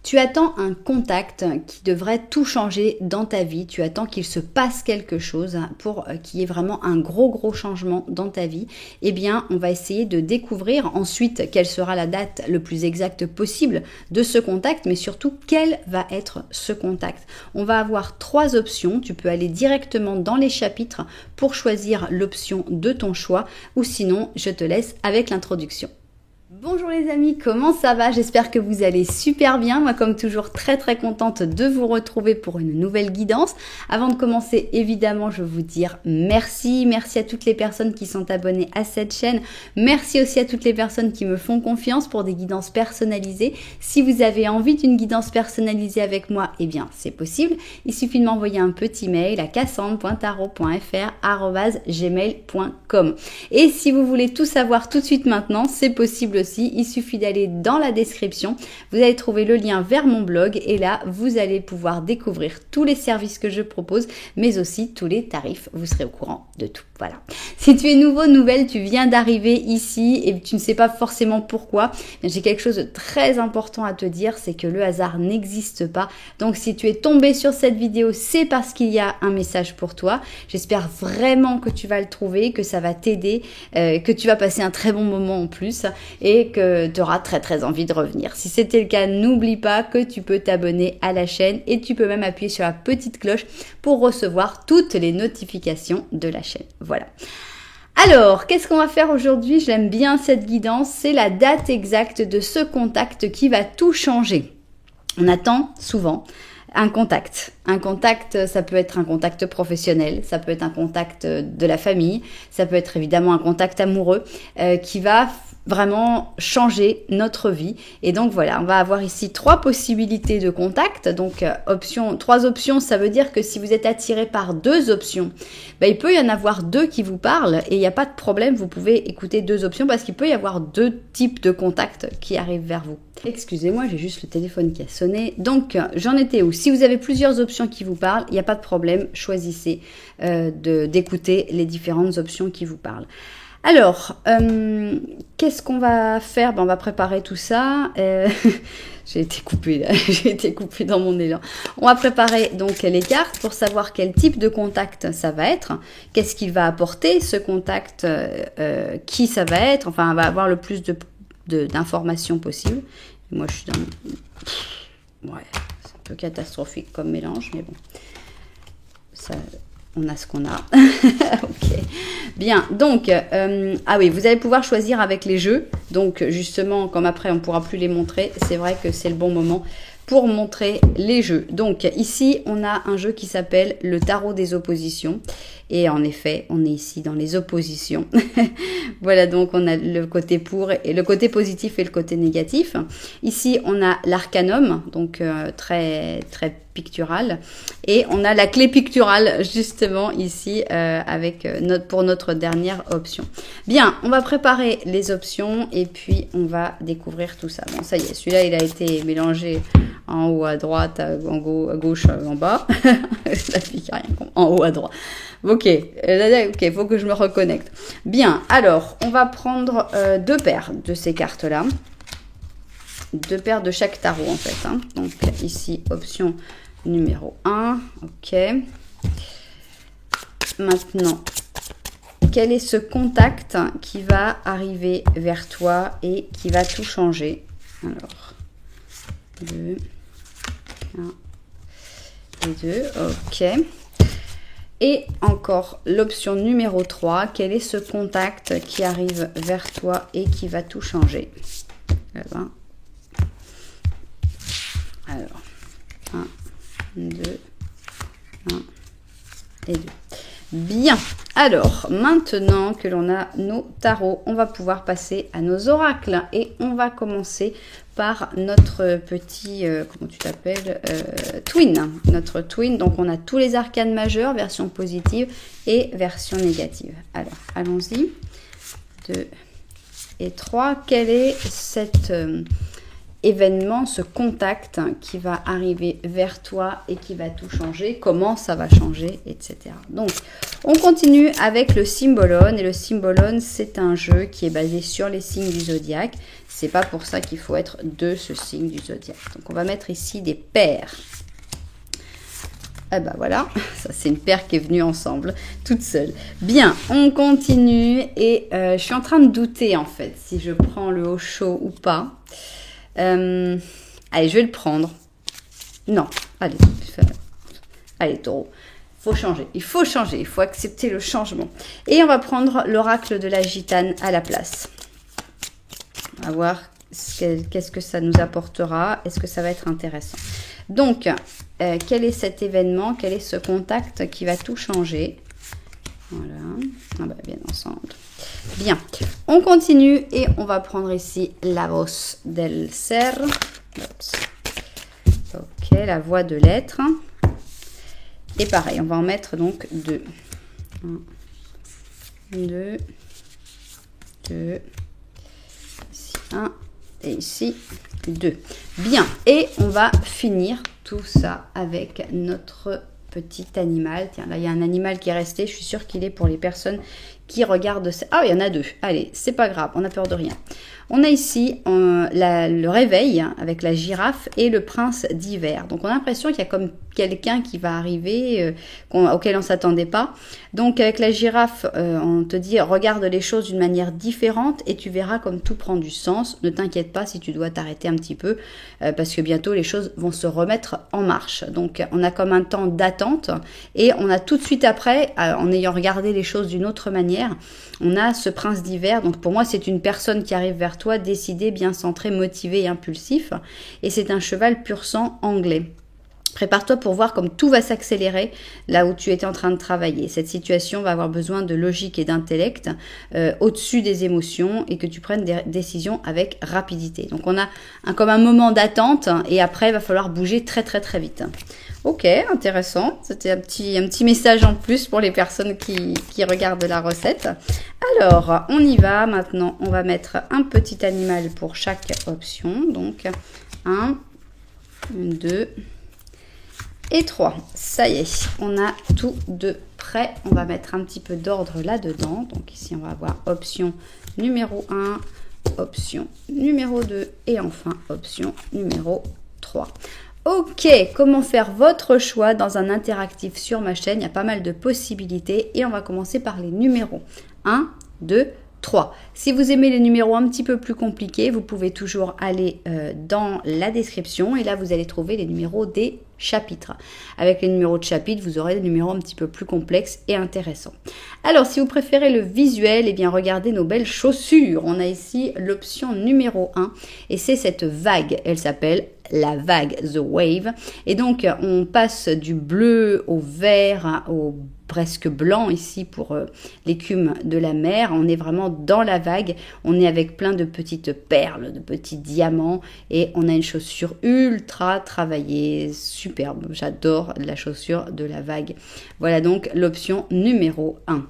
Tu attends un contact qui devrait tout changer dans ta vie. Tu attends qu'il se passe quelque chose pour qu'il y ait vraiment un gros changement dans ta vie. Eh bien, on va essayer de découvrir ensuite quelle sera la date le plus exacte possible de ce contact, mais surtout quel va être ce contact. On va avoir 3 options. Tu peux aller directement dans les chapitres pour choisir l'option de ton choix, ou sinon, je te laisse avec l'introduction. Bonjour les amis, comment ça va? J'espère que vous allez super bien. Moi, comme toujours, très contente de vous retrouver pour une nouvelle guidance. Avant de commencer, évidemment, je veux vous dire merci. Merci à toutes les personnes qui sont abonnées à cette chaîne. Merci aussi à toutes les personnes qui me font confiance pour des guidances personnalisées. Si vous avez envie d'une guidance personnalisée avec moi, eh bien, c'est possible. Il suffit de m'envoyer un petit mail à cassandre.tarot.fr@gmail.com. Et si vous voulez tout savoir tout de suite maintenant, c'est possible aussi. Il suffit d'aller dans la description, vous allez trouver le lien vers mon blog et là vous allez pouvoir découvrir tous les services que je propose, mais aussi tous les tarifs, vous serez au courant de tout. Voilà. Si tu es nouveau, nouvelle, tu viens d'arriver ici et tu ne sais pas forcément pourquoi, j'ai quelque chose de très important à te dire, c'est que le hasard n'existe pas. Donc si tu es tombé sur cette vidéo, c'est parce qu'il y a un message pour toi. J'espère vraiment que tu vas le trouver, que ça va t'aider, que tu vas passer un très bon moment en plus et que tu auras très envie de revenir. Si c'était le cas, n'oublie pas que tu peux t'abonner à la chaîne et tu peux même appuyer sur la petite cloche pour recevoir toutes les notifications de la chaîne. Voilà. Alors, qu'est-ce qu'on va faire aujourd'hui? J'aime bien cette guidance, c'est la date exacte de ce contact qui va tout changer. On attend souvent un contact. Un contact, ça peut être un contact professionnel, ça peut être un contact de la famille, ça peut être évidemment un contact amoureux qui va vraiment changer notre vie. Et donc voilà, on va avoir ici 3 possibilités de contact. Donc 3 options, ça veut dire que si vous êtes attiré par 2 options, il peut y en avoir 2 qui vous parlent et il n'y a pas de problème, vous pouvez écouter 2 options parce qu'il peut y avoir 2 types de contacts qui arrivent vers vous. Excusez-moi, j'ai juste le téléphone qui a sonné. Donc, j'en étais où? Si vous avez plusieurs options qui vous parlent, il n'y a pas de problème, choisissez d'écouter les différentes options qui vous parlent. Alors, qu'est-ce qu'on va faire? On va préparer tout ça. J'ai été coupée dans mon élan. On va préparer donc les cartes pour savoir quel type de contact ça va être. Qu'est-ce qu'il va apporter ce contact? Qui ça va être? Enfin, on va avoir le plus d'informations possible. Moi, je suis dans... Ouais, c'est un peu catastrophique comme mélange, mais bon. Ça... On a ce qu'on a. Ok. Bien. Donc, ah oui, vous allez pouvoir choisir avec les jeux. Donc, justement, comme après, on ne pourra plus les montrer, c'est vrai que c'est le bon moment pour montrer les jeux. Donc, ici, on a un jeu qui s'appelle le tarot des oppositions. Et en effet, on est ici dans les oppositions. Voilà, donc on a le côté pour et le côté positif et le côté négatif. Ici, on a l'arcanum, donc très pictural. Et on a la clé picturale, justement, ici, pour notre dernière option. Bien, on va préparer les options et puis on va découvrir tout ça. Bon, ça y est, celui-là, il a été mélangé en haut à droite, à gauche, en bas. Ça pique rien, en haut à droite. Ok, faut que je me reconnecte. Bien, alors, on va prendre 2 paires de ces cartes-là. 2 paires de chaque tarot, en fait. Hein. Donc, ici, option numéro 1. Ok. Maintenant, quel est ce contact qui va arriver vers toi et qui va tout changer? Alors, 2, 1 et 2. Ok. Et encore l'option numéro 3, quel est ce contact qui arrive vers toi et qui va tout changer? Alors, 1, 2, 1 et 2. Bien, alors maintenant que l'on a nos tarots, on va pouvoir passer à nos oracles et on va commencer par notre petit, comment tu t'appelles, twin, notre twin. Donc on a tous les arcanes majeurs, version positive et version négative. Alors allons-y, 2 et 3, quelle est événement, ce contact qui va arriver vers toi et qui va tout changer, comment ça va changer, etc. Donc, on continue avec le Symbolone. Et le Symbolone, c'est un jeu qui est basé sur les signes du zodiaque. C'est pas pour ça qu'il faut être de ce signe du zodiaque. Donc, on va mettre ici des paires. Ah ben voilà, ça c'est une paire qui est venue ensemble, toute seule. Bien, on continue et je suis en train de douter en fait, si je prends le haut chaud ou pas. Allez, je vais le prendre. Non, allez, taureau. Il faut changer, il faut accepter le changement. Et on va prendre l'oracle de la gitane à la place. On va voir qu'est-ce que ça nous apportera. Est-ce que ça va être intéressant? Donc, quel est cet événement? Quel est ce contact qui va tout changer? Voilà, on va bien ensemble. Bien, on continue et on va prendre ici la voz del ser. Ok, la voix de l'être. Et pareil, on va en mettre donc 2. 1, 2, 2, ici 1 et ici 2. Bien, et on va finir tout ça avec notre petit animal. Tiens, là, il y a un animal qui est resté. Je suis sûre qu'il est pour les personnes qui regardent ça. Ah, il y en a 2. Allez, c'est pas grave, on n'a peur de rien. On a ici le réveil avec la girafe et le prince d'hiver. Donc, on a l'impression qu'il y a comme quelqu'un qui va arriver auquel on ne s'attendait pas. Donc, avec la girafe, on te dit regarde les choses d'une manière différente et tu verras comme tout prend du sens. Ne t'inquiète pas si tu dois t'arrêter un petit peu parce que bientôt les choses vont se remettre en marche. Donc, on a comme un temps d'attente et on a tout de suite après, en ayant regardé les choses d'une autre manière, on a ce prince d'hiver. Donc, pour moi, c'est une personne qui arrive vers toi, décidé, bien centré, motivé et impulsif. Et c'est un cheval pur sang anglais. Prépare-toi pour voir comme tout va s'accélérer là où tu étais en train de travailler. Cette situation va avoir besoin de logique et d'intellect au-dessus des émotions et que tu prennes des décisions avec rapidité. Donc on a comme un moment d'attente et après il va falloir bouger très très très vite. Ok, intéressant. C'était un petit message en plus pour les personnes qui regardent la recette. Alors, on y va. Maintenant, on va mettre un petit animal pour chaque option. Donc, 1, 2 et 3. Ça y est, on a tout de prêt. On va mettre un petit peu d'ordre là-dedans. Donc, ici, on va avoir option numéro 1, option numéro 2 et enfin, option numéro 3. Ok, comment faire votre choix dans un interactif sur ma chaîne? Il y a pas mal de possibilités et on va commencer par les numéros. 1, 2, 3. Si vous aimez les numéros un petit peu plus compliqués, vous pouvez toujours aller dans la description et là vous allez trouver les numéros des chapitres. Avec les numéros de chapitres, vous aurez des numéros un petit peu plus complexes et intéressants. Alors, si vous préférez le visuel, eh bien regardez nos belles chaussures. On a ici l'option numéro 1 et c'est cette vague. Elle s'appelle la vague, The Wave. Et donc, on passe du bleu au vert, au presque blanc ici pour l'écume de la mer. On est vraiment dans la vague. On est avec plein de petites perles, de petits diamants et on a une chaussure ultra travaillée, superbe. J'adore la chaussure de la vague. Voilà donc l'option numéro 1.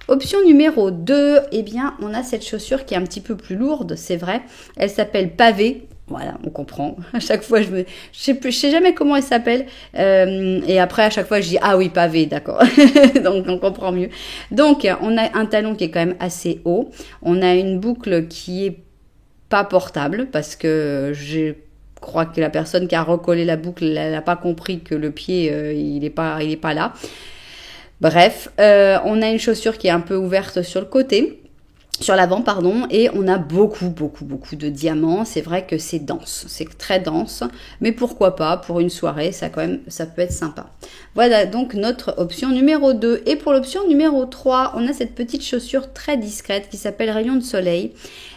Option numéro 2, eh bien, on a cette chaussure qui est un petit peu plus lourde, c'est vrai. Elle s'appelle pavé. Voilà, on comprend. À chaque fois, je sais jamais comment elle s'appelle. Et après, à chaque fois, je dis, ah oui, pavé, d'accord. Donc, on comprend mieux. Donc, on a un talon qui est quand même assez haut. On a une boucle qui est pas portable parce que je crois que la personne qui a recollé la boucle, elle n'a pas compris que le pied, il est pas là. Bref, on a une chaussure qui est un peu ouverte sur le côté. Sur l'avant, pardon, et on a beaucoup de diamants. C'est vrai que c'est dense, c'est très dense, mais pourquoi pas, pour une soirée, ça peut être sympa. Voilà donc notre option numéro 2. Et pour l'option numéro 3, on a cette petite chaussure très discrète qui s'appelle Rayon de Soleil.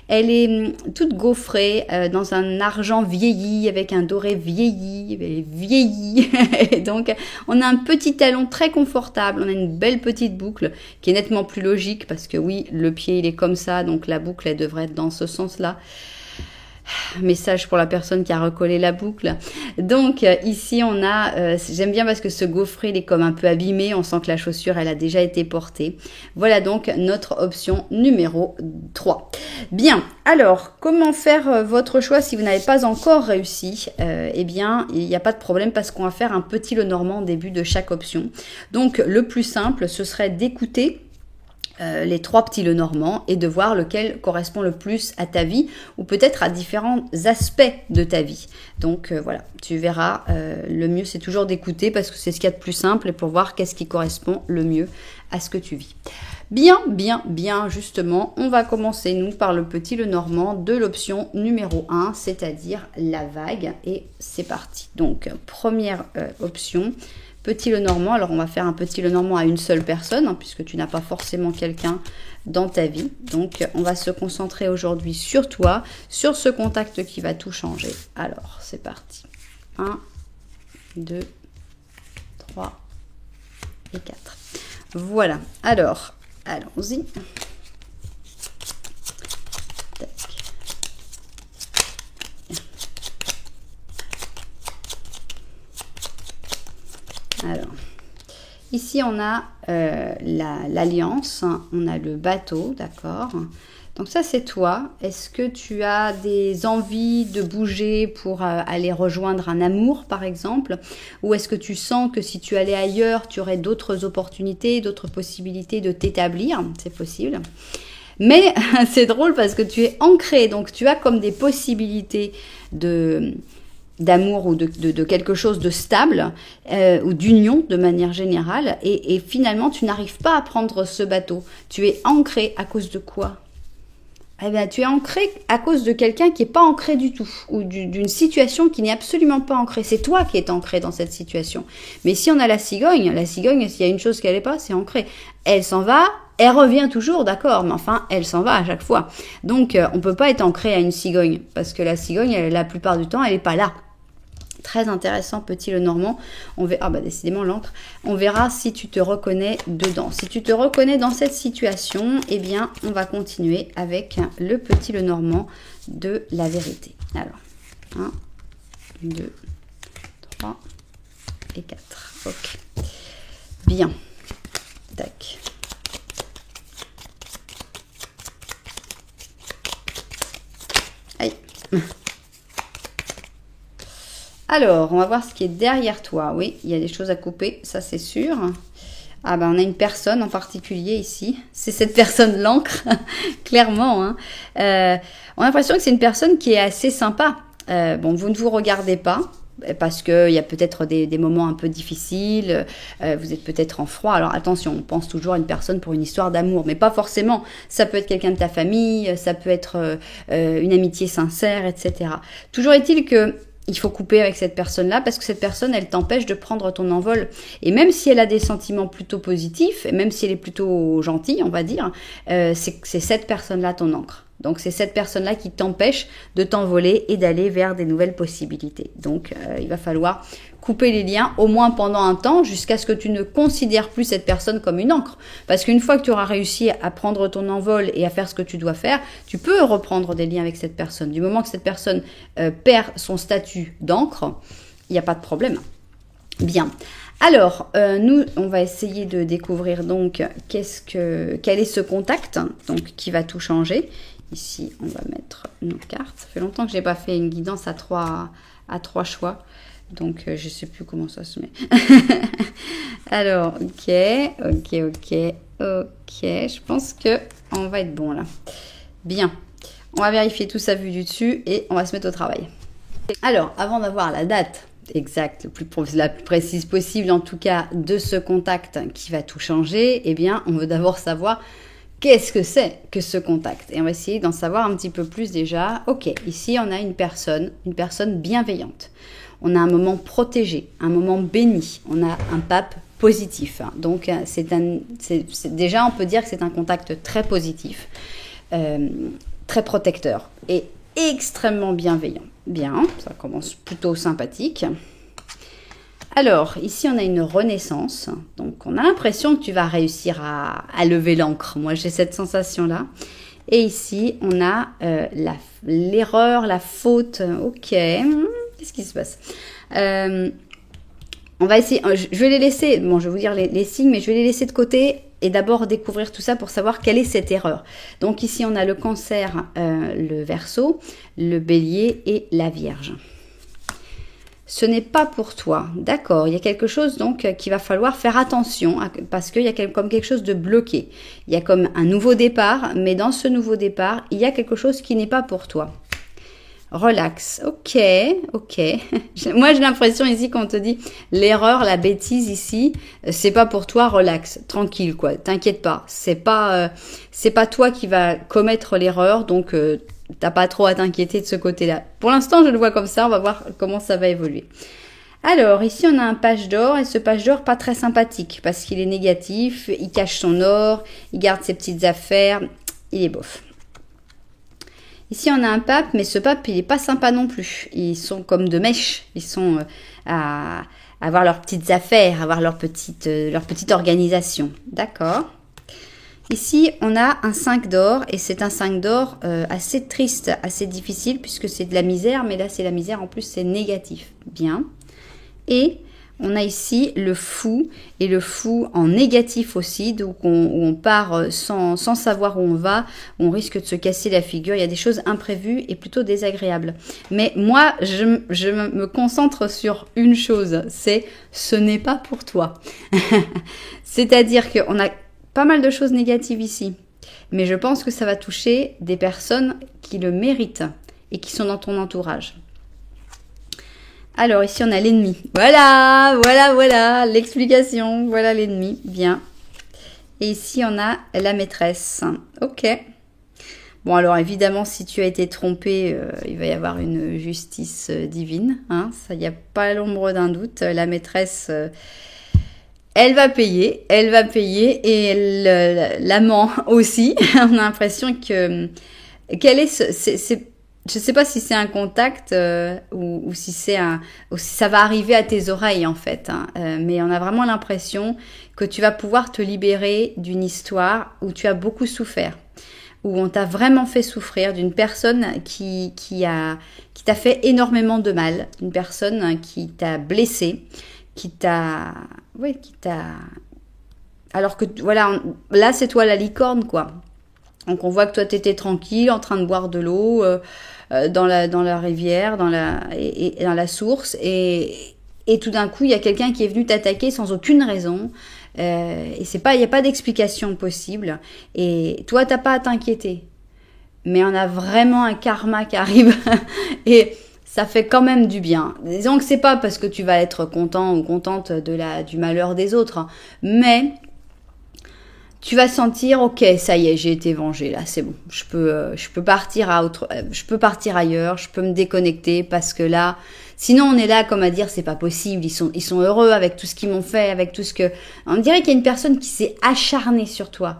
Elle est toute gaufrée dans un argent vieilli avec un doré vieilli. Et donc, on a un petit talon très confortable. On a une belle petite boucle qui est nettement plus logique parce que oui, le pied, il est comme ça. Donc, la boucle, elle devrait être dans ce sens-là. Message pour la personne qui a recollé la boucle. Donc ici on a, j'aime bien parce que ce gaufret il est comme un peu abîmé, on sent que la chaussure elle a déjà été portée. Voilà donc notre option numéro 3. Bien, alors comment faire votre choix si vous n'avez pas encore réussi? Eh bien il n'y a pas de problème parce qu'on va faire un petit Lenormand au début de chaque option. Donc le plus simple ce serait d'écouter les 3 petits Lenormand et de voir lequel correspond le plus à ta vie ou peut-être à différents aspects de ta vie. Donc voilà, tu verras, le mieux c'est toujours d'écouter parce que c'est ce qu'il y a de plus simple et pour voir qu'est-ce qui correspond le mieux à ce que tu vis. Bien, justement, on va commencer nous par le petit Lenormand de l'option numéro 1, c'est-à-dire la vague et c'est parti. Donc première option, petit Lenormand. Alors on va faire un petit Lenormand à une seule personne, hein, puisque tu n'as pas forcément quelqu'un dans ta vie. Donc on va se concentrer aujourd'hui sur toi, sur ce contact qui va tout changer. Alors c'est parti. 1, 2, 3 et 4. Voilà. Alors, allons-y. Alors, ici on a l'alliance, on a le bateau, d'accord. Donc ça c'est toi. Est-ce que tu as des envies de bouger pour aller rejoindre un amour par exemple? Ou est-ce que tu sens que si tu allais ailleurs, tu aurais d'autres opportunités, d'autres possibilités de t'établir? C'est possible. Mais c'est drôle parce que tu es ancré, donc tu as comme des possibilités d'amour ou de quelque chose de stable ou d'union de manière générale et finalement tu n'arrives pas à prendre ce bateau. Tu es ancré à cause de quoi? Eh bien, tu es ancré à cause de quelqu'un qui n'est pas ancré du tout ou d'une situation qui n'est absolument pas ancrée. C'est toi qui es ancré dans cette situation. Mais si on a la cigogne, s'il y a une chose qu'elle n'est pas, c'est ancré. Elle s'en va, elle revient toujours, d'accord, mais enfin, elle s'en va à chaque fois. Donc, on ne peut pas être ancré à une cigogne parce que la cigogne, la plupart du temps, elle n'est pas là. Très intéressant, petit Lenormand. On verra, décidément l'encre. On verra si tu te reconnais dedans. Si tu te reconnais dans cette situation, eh bien, on va continuer avec le petit Lenormand de la vérité. Alors, 1, 2, 3 et 4. Ok. Bien. Tac. Aïe. Alors, on va voir ce qui est derrière toi. Oui, il y a des choses à couper, ça c'est sûr. Ah ben, on a une personne en particulier ici. C'est cette personne l'encre, clairement. Hein. On a l'impression que c'est une personne qui est assez sympa. Bon, vous ne vous regardez pas parce qu'il y a peut-être des moments un peu difficiles. Vous êtes peut-être en froid. Alors attention, on pense toujours à une personne pour une histoire d'amour, mais pas forcément. Ça peut être quelqu'un de ta famille, ça peut être une amitié sincère, etc. Toujours est-il que il faut couper avec cette personne-là parce que cette personne, elle t'empêche de prendre ton envol. Et même si elle a des sentiments plutôt positifs, et même si elle est plutôt gentille, on va dire, c'est cette personne-là ton encre. Donc, c'est cette personne-là qui t'empêche de t'envoler et d'aller vers des nouvelles possibilités. Donc, il va falloir couper les liens, au moins pendant un temps, jusqu'à ce que tu ne considères plus cette personne comme une encre. Parce qu'une fois que tu auras réussi à prendre ton envol et à faire ce que tu dois faire, tu peux reprendre des liens avec cette personne. Du moment que cette personne perd son statut d'encre, il n'y a pas de problème. Bien. Alors, nous, on va essayer de découvrir donc quel est ce contact, donc qui va tout changer. Ici, on va mettre nos cartes. Ça fait longtemps que je n'ai pas fait une guidance à trois choix. Donc, je ne sais plus comment ça se met. Alors, ok. Je pense qu'on va être bon là. Bien. On va vérifier tout ça vu du dessus et on va se mettre au travail. Alors, avant d'avoir la date exacte, la plus précise possible en tout cas, de ce contact qui va tout changer, eh bien, on veut d'abord savoir qu'est-ce que c'est que ce contact. Et on va essayer d'en savoir un petit peu plus déjà. Ok, ici, on a une personne bienveillante. On a un moment protégé, un moment béni. On a un pape positif. Donc, déjà, on peut dire que c'est un contact très positif, très protecteur et extrêmement bienveillant. Bien, ça commence plutôt sympathique. Alors, ici, on a une renaissance. Donc, on a l'impression que tu vas réussir à lever l'encre. Moi, j'ai cette sensation-là. Et ici, on a l'erreur, la faute. Ok, qu'est-ce qui se passe? On va essayer, je vais les laisser, bon, je vais vous dire les signes, mais je vais les laisser de côté et d'abord découvrir tout ça pour savoir quelle est cette erreur. Donc ici, on a le Cancer, le Verseau, le Bélier et la Vierge. Ce n'est pas pour toi, d'accord. Il y a quelque chose donc qu'il va falloir faire attention parce qu'il y a comme quelque chose de bloqué. Il y a comme un nouveau départ, mais dans ce nouveau départ, il y a quelque chose qui n'est pas pour toi. Relax, ok. Moi j'ai l'impression ici qu'on te dit l'erreur, la bêtise ici, c'est pas pour toi, relax, tranquille quoi, t'inquiète pas. C'est pas toi qui va commettre l'erreur, donc t'as pas trop à t'inquiéter de ce côté-là. Pour l'instant je le vois comme ça, on va voir comment ça va évoluer. Alors ici on a un page d'or et ce page d'or pas très sympathique parce qu'il est négatif, il cache son or, il garde ses petites affaires, il est bof. Ici, on a un pape, mais ce pape, il n'est pas sympa non plus. Ils sont comme de mèche. Ils sont à avoir leurs petites affaires, avoir leur petite organisation. D'accord. Ici, on a un 5 d'or, et c'est un 5 d'or assez triste, assez difficile, puisque c'est de la misère, mais là, c'est la misère, en plus, c'est négatif. Bien. Et on a ici le fou, et le fou en négatif aussi, donc où on part sans savoir où on va, où on risque de se casser la figure. Il y a des choses imprévues et plutôt désagréables. Mais moi, je me concentre sur une chose, c'est ce n'est pas pour toi. C'est-à-dire qu'on a pas mal de choses négatives ici, mais je pense que ça va toucher des personnes qui le méritent et qui sont dans ton entourage. Alors ici on a l'ennemi. Voilà, l'explication. Voilà l'ennemi, bien. Et ici on a la maîtresse. Ok. Bon alors évidemment si tu as été trompé, il va y avoir une justice divine. Hein, ça, il n'y a pas l'ombre d'un doute. La maîtresse, elle va payer et l'amant aussi. On a l'impression que quel est je sais pas si c'est un contact ou si ça va arriver à tes oreilles en fait. Hein. Mais on a vraiment l'impression que tu vas pouvoir te libérer d'une histoire où tu as beaucoup souffert, où on t'a vraiment fait souffrir, d'une personne qui t'a fait énormément de mal, d'une personne qui t'a blessé, alors que voilà, là c'est toi la licorne quoi. Donc on voit que toi t'étais tranquille, en train de boire de l'eau dans la rivière, dans la source, et tout d'un coup il y a quelqu'un qui est venu t'attaquer sans aucune raison, et il n'y a pas d'explication possible, et toi t'as pas à t'inquiéter, mais on a vraiment un karma qui arrive et ça fait quand même du bien. Disons que c'est pas parce que tu vas être content ou contente du malheur des autres, hein, mais tu vas sentir, ok, ça y est, j'ai été vengée là, c'est bon. Je peux partir ailleurs, je peux me déconnecter parce que là, sinon on est là comme à dire c'est pas possible. Ils sont heureux avec tout ce qu'ils m'ont fait, avec tout ce que. On dirait qu'il y a une personne qui s'est acharnée sur toi,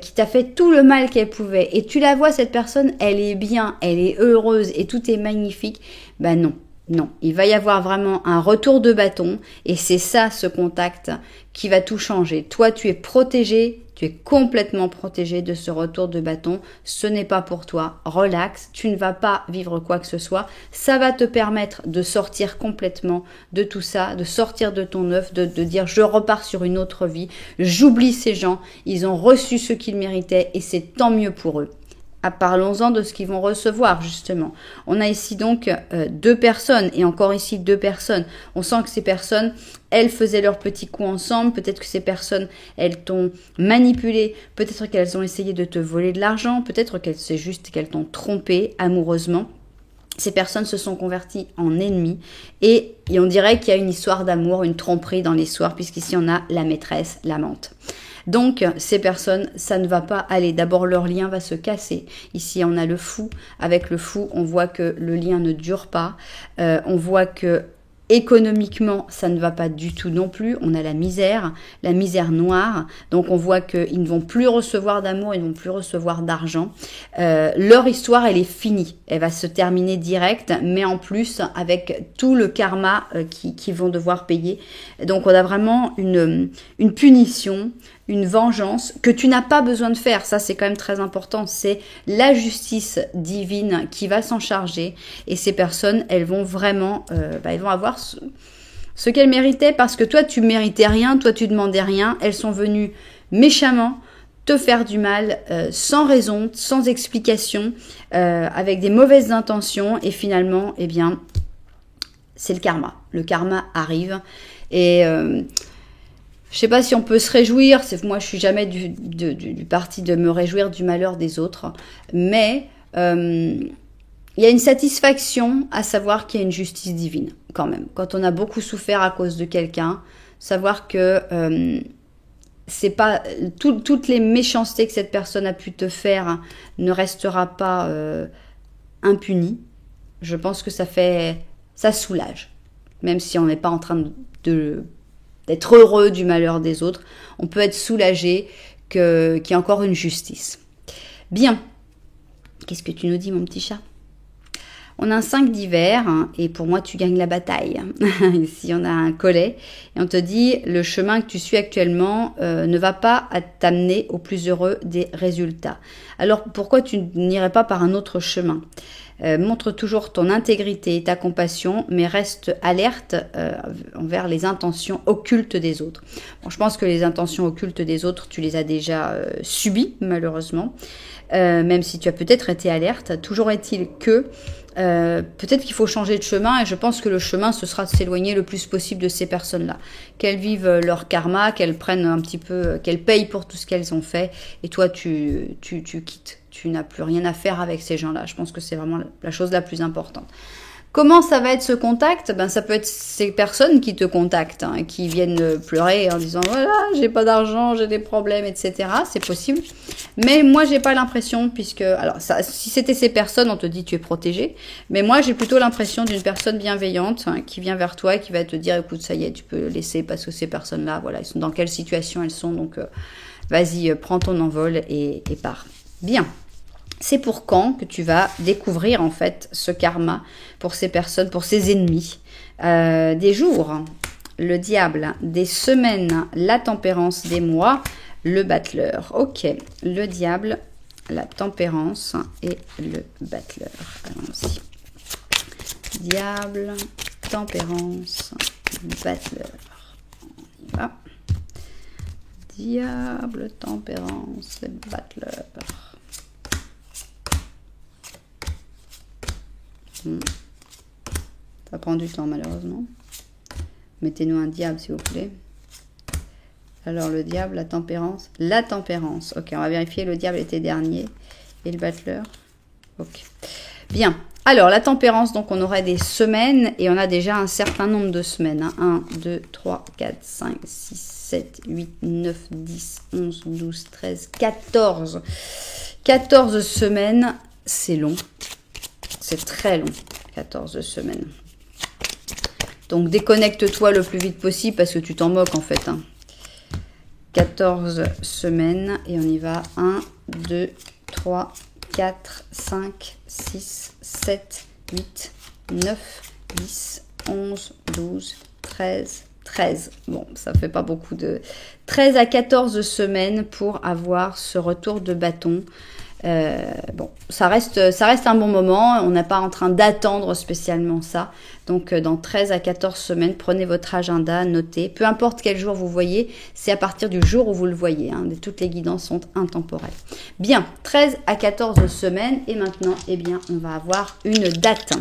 qui t'a fait tout le mal qu'elle pouvait, et tu la vois cette personne, elle est bien, elle est heureuse et tout est magnifique. Ben non. Non, il va y avoir vraiment un retour de bâton et c'est ça, ce contact, qui va tout changer. Toi, tu es protégé, tu es complètement protégé de ce retour de bâton. Ce n'est pas pour toi. Relax, tu ne vas pas vivre quoi que ce soit. Ça va te permettre de sortir complètement de tout ça, de sortir de ton œuf, de dire je repars sur une autre vie. J'oublie ces gens, ils ont reçu ce qu'ils méritaient et c'est tant mieux pour eux. Parlons-en de ce qu'ils vont recevoir, justement. On a ici donc 2 personnes, et encore ici 2 personnes. On sent que ces personnes, elles faisaient leur petit coup ensemble. Peut-être que ces personnes, elles t'ont manipulé. Peut-être qu'elles ont essayé de te voler de l'argent. Peut-être c'est juste qu'elles t'ont trompé amoureusement. Ces personnes se sont converties en ennemis. Et on dirait qu'il y a une histoire d'amour, une tromperie dans l'histoire, puisqu'ici on a la maîtresse, l'amante. Donc, ces personnes, ça ne va pas aller. D'abord, leur lien va se casser. Ici, on a le fou. Avec le fou, on voit que le lien ne dure pas. On voit que économiquement, ça ne va pas du tout non plus. On a la misère noire. Donc, on voit qu'ils ne vont plus recevoir d'amour, ils ne vont plus recevoir d'argent. Leur histoire, elle est finie. Elle va se terminer direct, mais en plus, avec tout le karma qu'ils vont devoir payer. Donc, on a vraiment une punition, une vengeance que tu n'as pas besoin de faire. Ça, c'est quand même très important. C'est la justice divine qui va s'en charger. Et ces personnes, elles vont vraiment, elles vont avoir ce qu'elles méritaient parce que toi, tu méritais rien, toi, tu demandais rien. Elles sont venues méchamment te faire du mal, sans raison, sans explication, avec des mauvaises intentions. Et finalement, eh bien, c'est le karma. Le karma arrive. Et je sais pas si on peut se réjouir. Moi, je suis jamais du parti de me réjouir du malheur des autres. Mais il y a une satisfaction à savoir qu'il y a une justice divine, quand même. Quand on a beaucoup souffert à cause de quelqu'un, savoir que c'est pas toutes les méchancetés que cette personne a pu te faire ne restera pas impunies. Je pense que ça soulage. Même si on n'est pas en train d'être heureux du malheur des autres, on peut être soulagé qu'il y ait encore une justice. Bien. Qu'est-ce que tu nous dis, mon petit chat? On a un 5 d'hiver, et pour moi, tu gagnes la bataille. Ici, on a un collet, et on te dit, le chemin que tu suis actuellement ne va pas t'amener au plus heureux des résultats. Alors, pourquoi tu n'irais pas par un autre chemin? Montre toujours ton intégrité et ta compassion, mais reste alerte envers les intentions occultes des autres. Bon, je pense que les intentions occultes des autres, tu les as déjà subies, malheureusement. Même si tu as peut-être été alerte. Toujours est-il que peut-être qu'il faut changer de chemin, et je pense que le chemin, ce sera de s'éloigner le plus possible de ces personnes-là. Qu'elles vivent leur karma, qu'elles prennent un petit peu, qu'elles payent pour tout ce qu'elles ont fait, et toi, tu quittes. Tu n'as plus rien à faire avec ces gens-là. Je pense que c'est vraiment la chose la plus importante. Comment ça va être ce contact? Ça peut être ces personnes qui te contactent, qui viennent pleurer en disant voilà, j'ai pas d'argent, j'ai des problèmes, etc. C'est possible. Mais moi, j'ai pas l'impression, si c'était ces personnes, on te dit tu es protégé. Mais moi, j'ai plutôt l'impression d'une personne bienveillante qui vient vers toi et qui va te dire écoute, ça y est, tu peux laisser parce que ces personnes-là, voilà, ils sont dans quelle situation elles sont. Donc, vas-y, prends ton envol et pars. Bien. C'est pour quand que tu vas découvrir en fait ce karma pour ces personnes, pour ces ennemis. Des jours, le diable, des semaines, la tempérance, des mois, le battleur. Ok, le diable, la tempérance et le battleur. Allons-y. Diable, tempérance, battleur. On y va. Diable, tempérance et battleur. Ça prend du temps malheureusement. Mettez-nous un diable s'il vous plaît. Alors le diable, la tempérance. La tempérance. Ok, on va vérifier. Le diable était dernier. Et le battleur. Ok. Bien. Alors la tempérance, donc on aurait des semaines. Et on a déjà un certain nombre de semaines. 1, 2, 3, 4, 5, 6, 7, 8, 9, 10, 11, 12, 13, 14. 14 semaines. C'est long. C'est très long, 14 semaines. Donc déconnecte-toi le plus vite possible parce que tu t'en moques en fait. 14 semaines et on y va. 1, 2, 3, 4, 5, 6, 7, 8, 9, 10, 11, 12, 13, 13. Bon, ça fait pas beaucoup de... 13 à 14 semaines pour avoir ce retour de bâton. Bon, ça reste un bon moment. On n'est pas en train d'attendre spécialement ça. Donc, dans 13 à 14 semaines, prenez votre agenda, notez. Peu importe quel jour vous voyez, c'est à partir du jour où vous le voyez. Toutes les guidances sont intemporelles. Bien, 13 à 14 semaines. Et maintenant, eh bien, on va avoir une date.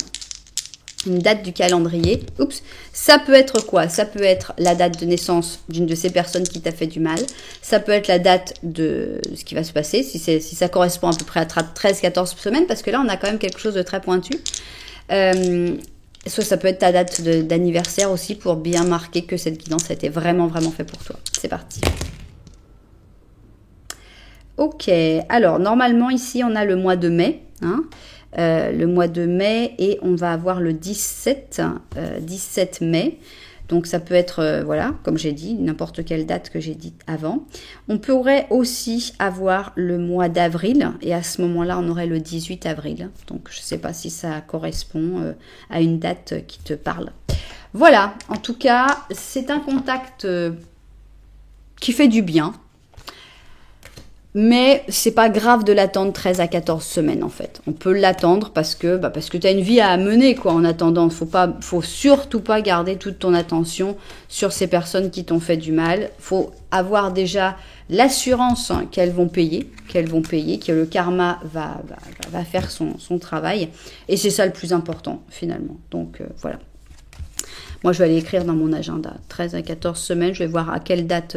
Une date du calendrier. Oups, ça peut être quoi? Ça peut être la date de naissance d'une de ces personnes qui t'a fait du mal. Ça peut être la date de ce qui va se passer, si ça correspond à peu près à 13-14 semaines, parce que là, on a quand même quelque chose de très pointu. Soit ça peut être ta date d'anniversaire aussi, pour bien marquer que cette guidance a été vraiment, vraiment fait pour toi. C'est parti. Ok, alors normalement ici, on a le mois de mai, le mois de mai et on va avoir le 17 mai. Donc ça peut être, voilà, comme j'ai dit, n'importe quelle date que j'ai dit avant. On pourrait aussi avoir le mois d'avril et à ce moment-là, on aurait le 18 avril. Donc je ne sais pas si ça correspond à une date qui te parle. Voilà, en tout cas, c'est un contact qui fait du bien. Mais c'est pas grave de l'attendre 13 à 14 semaines en fait. On peut l'attendre parce que tu as une vie à mener quoi en attendant. Faut surtout pas garder toute ton attention sur ces personnes qui t'ont fait du mal. Faut avoir déjà l'assurance qu'elles vont payer, que le karma va faire son travail. Et c'est ça le plus important finalement. Donc voilà. Moi, je vais aller écrire dans mon agenda 13 à 14 semaines. Je vais voir à quelle date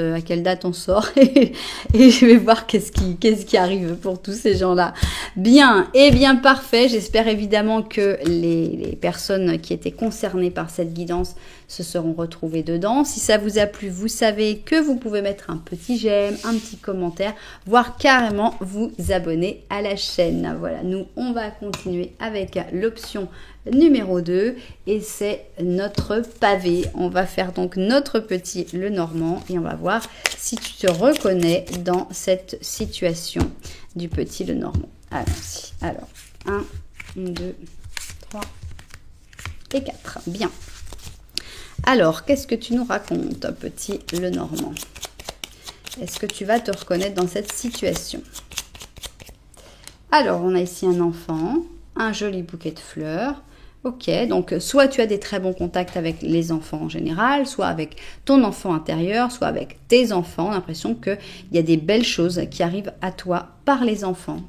on sort et je vais voir qu'est-ce qui arrive pour tous ces gens-là. Bien, et bien parfait. J'espère évidemment que les personnes qui étaient concernées par cette guidance se seront retrouvées dedans. Si ça vous a plu, vous savez que vous pouvez mettre un petit j'aime, un petit commentaire, voire carrément vous abonner à la chaîne. Voilà, nous, on va continuer avec l'option numéro 2 et c'est notre pavé. On va faire donc notre petit Lenormand et on va voir si tu te reconnais dans cette situation du petit Lenormand. Allons-y. Alors, 1, 2, 3 et 4. Bien. Alors, qu'est-ce que tu nous racontes, petit Lenormand? Est-ce que tu vas te reconnaître dans cette situation? Alors, on a ici un enfant, un joli bouquet de fleurs. Ok, donc soit tu as des très bons contacts avec les enfants en général, soit avec ton enfant intérieur, soit avec tes enfants. On a l'impression qu'il y a des belles choses qui arrivent à toi par les enfants.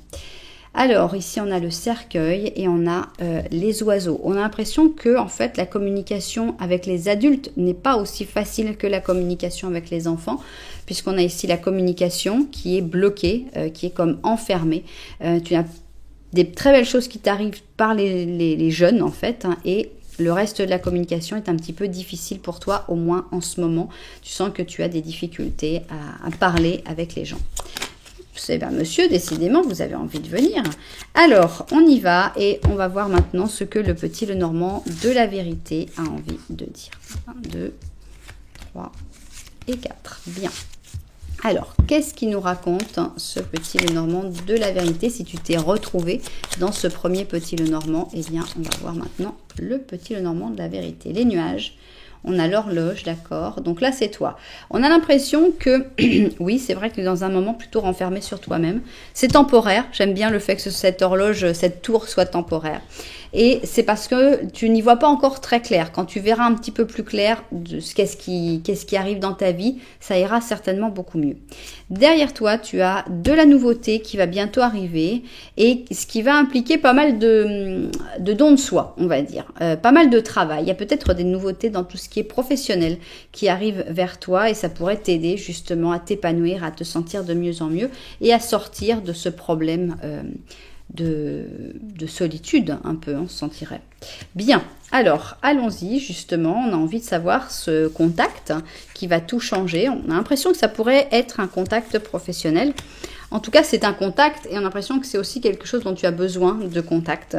Alors ici on a le cercueil et on a les oiseaux. On a l'impression que en fait la communication avec les adultes n'est pas aussi facile que la communication avec les enfants, puisqu'on a ici la communication qui est bloquée, qui est comme enfermée. Tu as des très belles choses qui t'arrivent par les jeunes en fait, hein, et le reste de la communication est un petit peu difficile pour toi, au moins en ce moment. Tu sens que tu as des difficultés à parler avec les gens. C'est bien monsieur, décidément, vous avez envie de venir. Alors, on y va et on va voir maintenant ce que le petit Lenormand de la vérité a envie de dire. 1, 2, 3 et 4. Bien. Alors, qu'est-ce qu'il nous raconte, hein, ce petit Lenormand de la vérité? Si tu t'es retrouvé dans ce premier petit Lenormand, eh bien, on va voir maintenant le petit Lenormand de la vérité. Les nuages, on a l'horloge, d'accord. Donc là, c'est toi. On a l'impression que, oui, c'est vrai que tu es dans un moment plutôt renfermé sur toi-même. C'est temporaire. J'aime bien le fait que cette horloge, cette tour soit temporaire. Et c'est parce que tu n'y vois pas encore très clair. Quand tu verras un petit peu plus clair de qu'est-ce qui arrive dans ta vie, ça ira certainement beaucoup mieux. Derrière toi, tu as de la nouveauté qui va bientôt arriver et ce qui va impliquer pas mal de dons de soi, on va dire. Pas mal de travail. Il y a peut-être des nouveautés dans tout ce qui est professionnel qui arrive vers toi et ça pourrait t'aider justement à t'épanouir, à te sentir de mieux en mieux et à sortir de ce problème de solitude, un peu, on se sentirait. Bien, alors, allons-y, justement, on a envie de savoir ce contact qui va tout changer. On a l'impression que ça pourrait être un contact professionnel. En tout cas, c'est un contact et on a l'impression que c'est aussi quelque chose dont tu as besoin de contact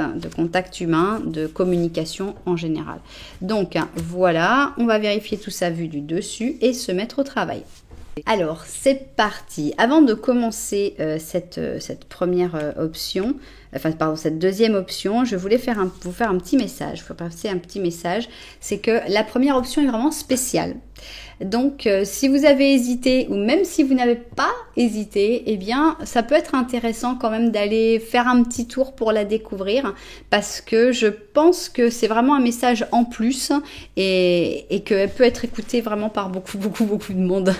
humain, de communication en général. Donc, voilà, on va vérifier tout ça vu du dessus et se mettre au travail. Alors, c'est parti. Avant de commencer cette première option, cette deuxième option, je voulais vous faire un petit message. Vous passer un petit message. C'est que la première option est vraiment spéciale. Donc, si vous avez hésité ou même si vous n'avez pas hésité, eh bien, ça peut être intéressant quand même d'aller faire un petit tour pour la découvrir parce que je pense que c'est vraiment un message en plus et qu'elle peut être écoutée vraiment par beaucoup de monde,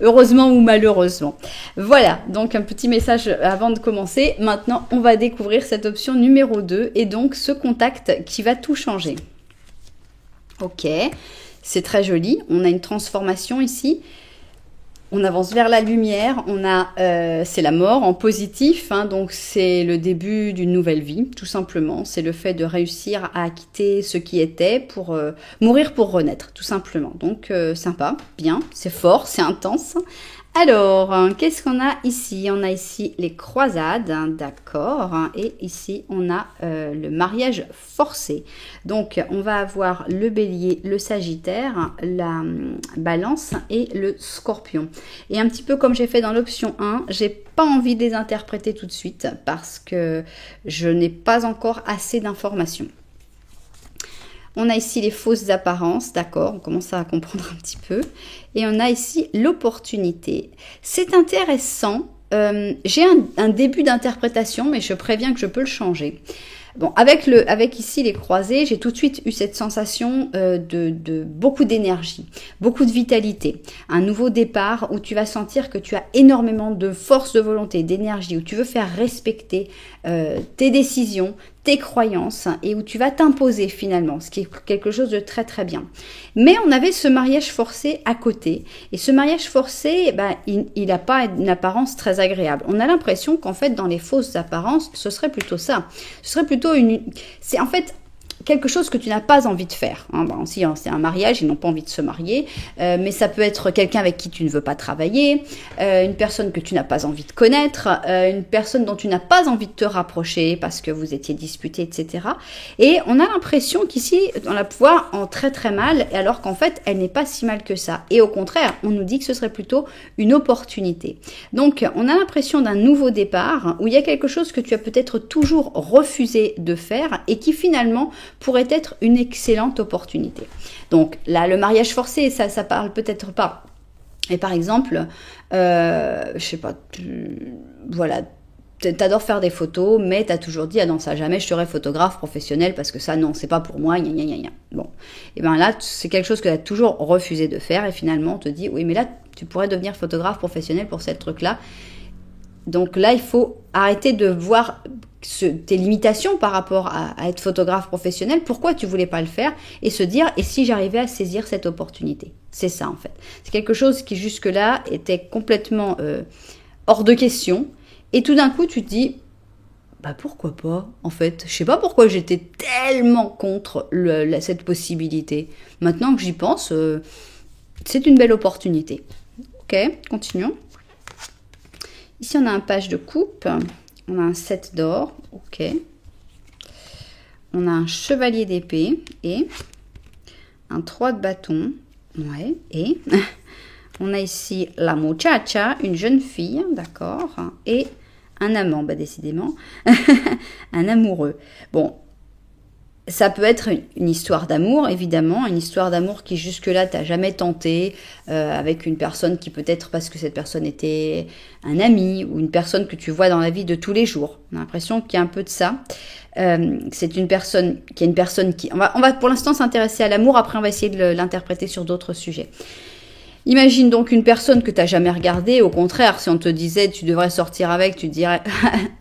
heureusement ou malheureusement. Voilà, donc un petit message avant de commencer. Maintenant, on va découvrir cette option numéro 2 et donc ce contact qui va tout changer. Ok. C'est très joli, on a une transformation ici, on avance vers la lumière, c'est la mort en positif, hein, donc c'est le début d'une nouvelle vie, tout simplement. C'est le fait de réussir à quitter ce qui était pour mourir pour renaître, tout simplement. Donc sympa, bien, c'est fort, c'est intense. Alors, qu'est-ce qu'on a ici? On a ici les croisades, hein, d'accord, hein, et ici on a le mariage forcé. Donc, on va avoir le bélier, le sagittaire, la balance et le scorpion. Et un petit peu comme j'ai fait dans l'option 1, j'ai pas envie de les interpréter tout de suite parce que je n'ai pas encore assez d'informations. On a ici les fausses apparences, d'accord, on commence à comprendre un petit peu. Et on a ici l'opportunité. C'est intéressant j'ai un début d'interprétation, mais je préviens que je peux le changer. Bon, avec ici les croisés, j'ai tout de suite eu cette sensation de beaucoup d'énergie, beaucoup de vitalité, un nouveau départ où tu vas sentir que tu as énormément de force de volonté, d'énergie, où tu veux faire respecter tes décisions, tes croyances et où tu vas t'imposer finalement, ce qui est quelque chose de très très bien. Mais on avait ce mariage forcé à côté et ce mariage forcé, il n'a pas une apparence très agréable. On a l'impression qu'en fait dans les fausses apparences, ce serait plutôt ça. Ce serait plutôt c'est en fait quelque chose que tu n'as pas envie de faire. Si c'est un mariage, ils n'ont pas envie de se marier, mais ça peut être quelqu'un avec qui tu ne veux pas travailler, une personne que tu n'as pas envie de connaître, une personne dont tu n'as pas envie de te rapprocher parce que vous étiez disputés, etc. Et on a l'impression qu'ici, on la pouvoir en très très mal, alors qu'en fait, elle n'est pas si mal que ça. Et au contraire, on nous dit que ce serait plutôt une opportunité. Donc, on a l'impression d'un nouveau départ où il y a quelque chose que tu as peut-être toujours refusé de faire et qui finalement pourrait être une excellente opportunité. Donc là, le mariage forcé, ça parle peut-être pas. Et par exemple, je sais pas, voilà, t'adores faire des photos, mais t'as toujours dit, ah non, ça jamais je serai photographe professionnel parce que ça, non, c'est pas pour moi, gna gna gna gna. Bon, et bien là, c'est quelque chose que t'as toujours refusé de faire et finalement, on te dit, oui, mais là, tu pourrais devenir photographe professionnel pour ce truc-là. Donc là, il faut arrêter de voir tes limitations par rapport à être photographe professionnel, pourquoi tu voulais pas le faire, et se dire, et si j'arrivais à saisir cette opportunité? C'est ça en fait. C'est quelque chose qui jusque-là était complètement hors de question, et tout d'un coup tu te dis, pourquoi pas en fait. Je sais pas pourquoi j'étais tellement contre cette possibilité. Maintenant que j'y pense, c'est une belle opportunité. Ok, continuons. Ici, on a un page de coupe, on a un 7 d'or, ok. On a un chevalier d'épée et un 3 de bâton, ouais. Et on a ici la muchacha, une jeune fille, d'accord, et un amant, décidément, un amoureux. Bon, ça peut être une histoire d'amour, évidemment, une histoire d'amour qui jusque-là t'a jamais tenté, avec une personne qui peut-être parce que cette personne était un ami ou une personne que tu vois dans la vie de tous les jours. On a l'impression qu'il y a un peu de ça. C'est une personne qui est une personne qui... On va pour l'instant s'intéresser à l'amour, après on va essayer de l'interpréter sur d'autres sujets. Imagine donc une personne que tu n'as jamais regardée. Au contraire, si on te disait tu devrais sortir avec, tu te dirais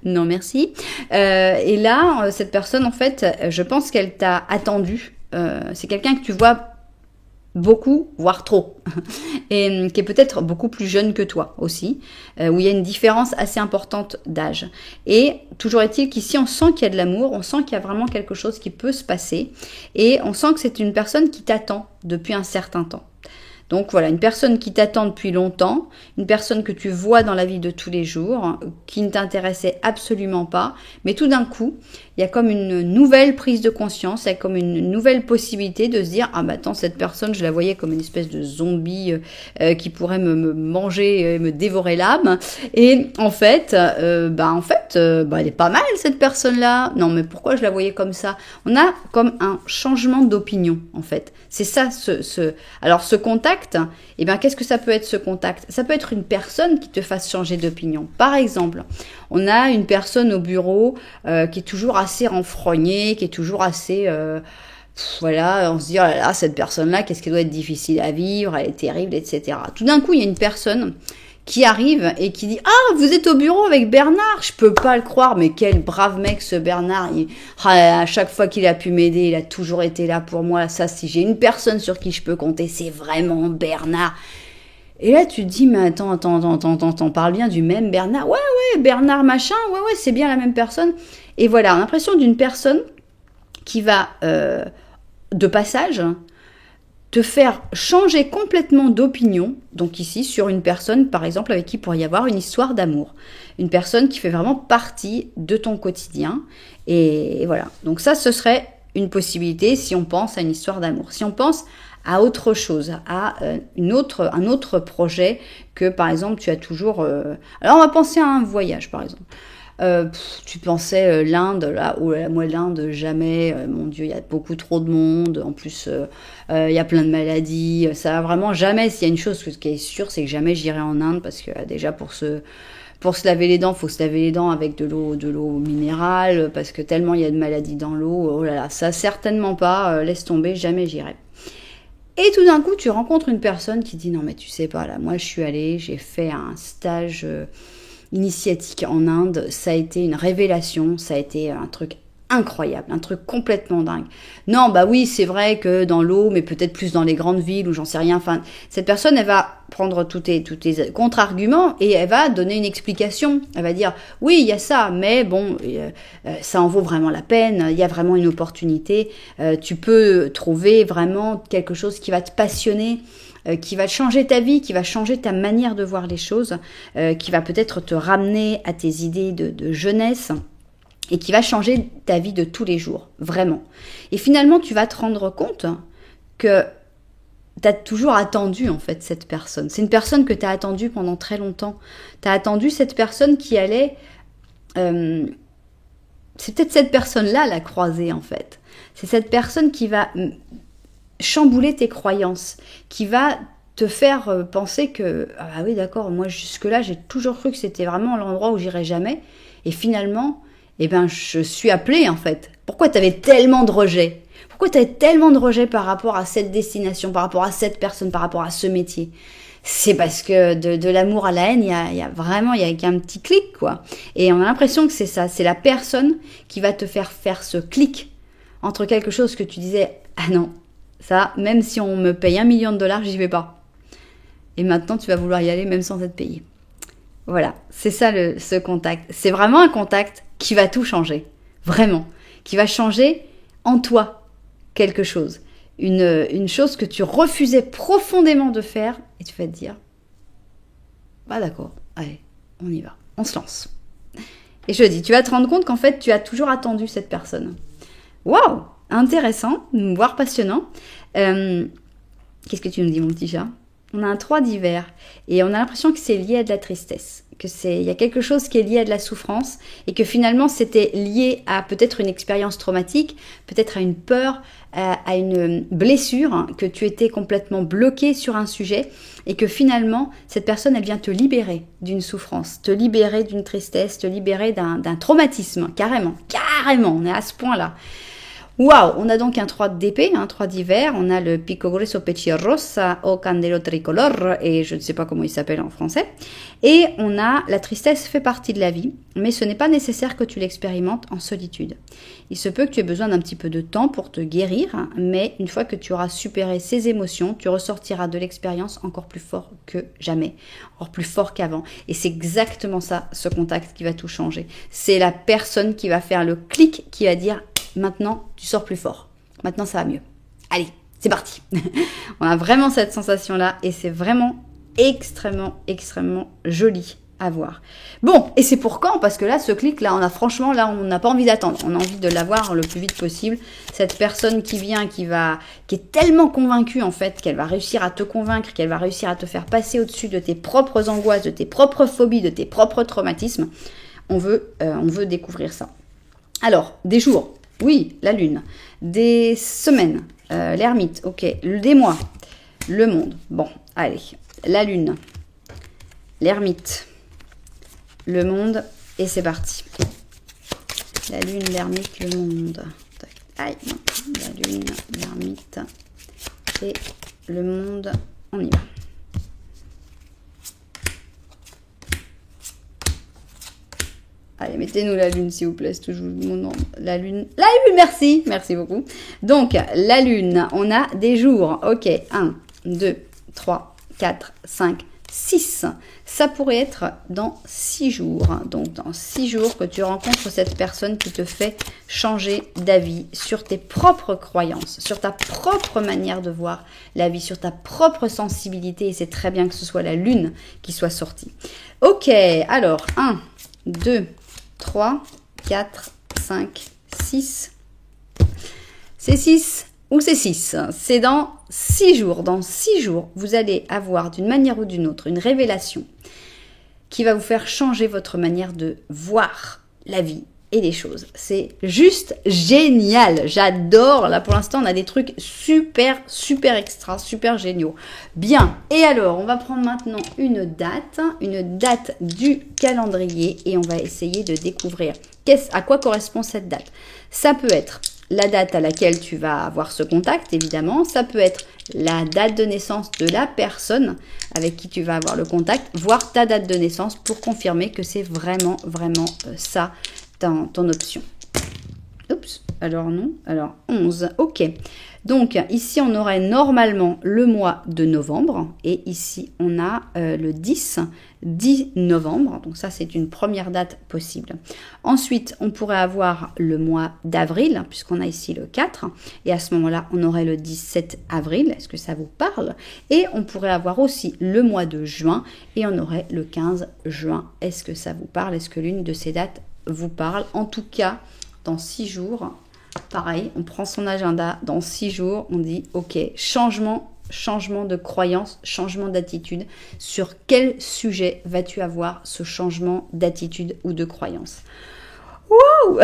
non merci. Et là, cette personne, en fait, je pense qu'elle t'a attendu. C'est quelqu'un que tu vois beaucoup, voire trop, et qui est peut-être beaucoup plus jeune que toi aussi, où il y a une différence assez importante d'âge. Et toujours est-il qu'ici, on sent qu'il y a de l'amour, on sent qu'il y a vraiment quelque chose qui peut se passer, et on sent que c'est une personne qui t'attend depuis un certain temps. Donc voilà, une personne qui t'attend depuis longtemps, une personne que tu vois dans la vie de tous les jours, qui ne t'intéressait absolument pas, mais tout d'un coup, il y a comme une nouvelle prise de conscience, il y a comme une nouvelle possibilité de se dire « Ah attends, cette personne, je la voyais comme une espèce de zombie qui pourrait me manger, me dévorer l'âme. » Et en fait, elle est pas mal cette personne-là. Non, mais pourquoi je la voyais comme ça? On a comme un changement d'opinion, en fait. C'est ça, alors ce contact, qu'est-ce que ça peut être ce contact? Ça peut être une personne qui te fasse changer d'opinion. Par exemple, on a une personne au bureau qui est toujours assez renfrognée, qui est toujours assez... on se dit, oh là là, cette personne-là, qu'est-ce qu'elle doit être difficile à vivre, elle est terrible, etc. Tout d'un coup, il y a une personne qui arrive et qui dit « Ah, vous êtes au bureau avec Bernard ?» Je peux pas le croire, mais quel brave mec ce Bernard. À chaque fois qu'il a pu m'aider, il a toujours été là pour moi. Ça, si j'ai une personne sur qui je peux compter, c'est vraiment Bernard. Et là, tu te dis « Mais attends, parle bien du même Bernard ?» Ouais, Bernard machin, ouais, c'est bien la même personne. Et voilà, on a l'impression d'une personne qui va, de passage, te faire changer complètement d'opinion, donc ici, sur une personne, par exemple, avec qui il pourrait y avoir une histoire d'amour. Une personne qui fait vraiment partie de ton quotidien. Et voilà. Donc ça, ce serait une possibilité si on pense à une histoire d'amour. Si on pense à autre chose, à un autre projet que, par exemple, tu as toujours... Alors, on va penser à un voyage, par exemple. Tu pensais l'Inde, là, moi l'Inde, jamais, mon Dieu, il y a beaucoup trop de monde, en plus il y a plein de maladies, ça va vraiment jamais, s'il y a une chose qui est sûre, c'est que jamais j'irai en Inde, parce que déjà pour Pour se laver les dents, faut se laver les dents avec de l'eau minérale, parce que tellement il y a de maladies dans l'eau. Oh là là, ça certainement pas, laisse tomber, jamais j'irai. Et tout d'un coup, tu rencontres une personne qui dit non mais tu sais pas là, moi je suis allée, j'ai fait un stage initiatique en Inde, ça a été une révélation, ça a été un truc incroyable, un truc complètement dingue. Non, bah oui, c'est vrai que dans l'eau, mais peut-être plus dans les grandes villes ou j'en sais rien. Enfin, cette personne, elle va prendre tous tes contre-arguments et elle va donner une explication. Elle va dire, oui, il y a ça, mais bon, ça en vaut vraiment la peine. Il y a vraiment une opportunité. Tu peux trouver vraiment quelque chose qui va te passionner, qui va changer ta vie, qui va changer ta manière de voir les choses, qui va peut-être te ramener à tes idées de jeunesse. Et qui va changer ta vie de tous les jours, vraiment. Et finalement, tu vas te rendre compte que tu as toujours attendu, en fait, cette personne. C'est une personne que tu as attendue pendant très longtemps. Tu as attendu cette personne qui allait... c'est peut-être cette personne-là, la croisée, en fait. C'est cette personne qui va chambouler tes croyances, qui va te faire penser que, ah oui, d'accord, moi, jusque-là, j'ai toujours cru que c'était vraiment l'endroit où j'irais jamais. Et finalement... eh ben, je suis appelée, en fait. Pourquoi tu avais tellement de rejet? Pourquoi tu avais tellement de rejet par rapport à cette destination, par rapport à cette personne, par rapport à ce métier? C'est parce que de l'amour à la haine, il y a vraiment, il y a qu'un petit clic, quoi. Et on a l'impression que c'est ça. C'est la personne qui va te faire ce clic entre quelque chose que tu disais, ah non, ça, même si on me paye $1 million, j'y vais pas. Et maintenant, tu vas vouloir y aller même sans être payé. Voilà, c'est ça ce contact. C'est vraiment un contact qui va tout changer, vraiment, qui va changer en toi quelque chose, une chose que tu refusais profondément de faire, et tu vas te dire, bah d'accord, allez, on y va, on se lance. Et je dis, tu vas te rendre compte qu'en fait, tu as toujours attendu cette personne. Waouh, intéressant, voire passionnant. Qu'est-ce que tu nous dis, mon petit chat ? On a un 3 d'hiver et on a l'impression que c'est lié à de la tristesse, il y a quelque chose qui est lié à de la souffrance et que finalement c'était lié à peut-être une expérience traumatique, peut-être à une peur, à une blessure, hein, que tu étais complètement bloqué sur un sujet et que finalement cette personne elle vient te libérer d'une souffrance, te libérer d'une tristesse, te libérer d'un traumatisme, carrément, on est à ce point-là. Waouh, on a donc un 3 d'épée, un 3 d'hiver, on a le Pico Grueso Pechi Rosa o Candelo Tricolor, et je ne sais pas comment il s'appelle en français, et on a la tristesse fait partie de la vie, mais ce n'est pas nécessaire que tu l'expérimentes en solitude. Il se peut que tu aies besoin d'un petit peu de temps pour te guérir, mais une fois que tu auras supéré ces émotions, tu ressortiras de l'expérience encore plus fort que jamais, encore plus fort qu'avant, et c'est exactement ça, ce contact qui va tout changer. C'est la personne qui va faire le clic, qui va dire... maintenant, tu sors plus fort. Maintenant, ça va mieux. Allez, c'est parti. On a vraiment cette sensation-là et c'est vraiment extrêmement joli à voir. Bon, et c'est pour quand? Parce que là, ce clic-là, on n'a pas envie d'attendre. On a envie de l'avoir le plus vite possible. Cette personne qui vient, qui est tellement convaincue, en fait, qu'elle va réussir à te convaincre, qu'elle va réussir à te faire passer au-dessus de tes propres angoisses, de tes propres phobies, de tes propres traumatismes. On veut découvrir ça. Alors, des jours. Oui, la lune. Des semaines, l'ermite, ok. Des mois, le monde. Bon, allez. La lune, l'ermite, le monde, et c'est parti. La lune, l'ermite, le monde. Aïe, non. La lune, l'ermite, et le monde, on y va. Allez, mettez-nous la lune, s'il vous plaît. C'est toujours mon nom. La lune, merci. Merci beaucoup. Donc, la lune, on a des jours. Ok, 1, 2, 3, 4, 5, 6. Ça pourrait être dans 6 jours. Donc, dans 6 jours que tu rencontres cette personne qui te fait changer d'avis sur tes propres croyances, sur ta propre manière de voir la vie, sur ta propre sensibilité. Et c'est très bien que ce soit la lune qui soit sortie. Ok, alors, 1, 2, 3, 4, 5, 6. C'est 6 ou c'est 6. C'est dans 6 jours. Dans 6 jours, vous allez avoir d'une manière ou d'une autre une révélation qui va vous faire changer votre manière de voir la vie, et des choses. C'est juste génial. J'adore. Là, pour l'instant, on a des trucs super, super extra, super géniaux. Bien. Et alors, on va prendre maintenant une date du calendrier et on va essayer de découvrir à quoi correspond cette date. Ça peut être la date à laquelle tu vas avoir ce contact, évidemment. Ça peut être la date de naissance de la personne avec qui tu vas avoir le contact, voire ta date de naissance pour confirmer que c'est vraiment, vraiment ça, ton option. Oups, alors non, alors 11, ok. Donc ici on aurait normalement le mois de novembre et ici on a le 10 novembre, donc ça c'est une première date possible. Ensuite on pourrait avoir le mois d'avril puisqu'on a ici le 4 et à ce moment-là on aurait le 17 avril, est-ce que ça vous parle? Et on pourrait avoir aussi le mois de juin et on aurait le 15 juin, est-ce que ça vous parle? Est-ce que l'une de ces dates vous parle? En tout cas dans 6 jours, pareil, on prend son agenda, dans 6 jours, on dit ok, changement de croyance, changement d'attitude. Sur quel sujet vas-tu avoir ce changement d'attitude ou de croyance? Wow.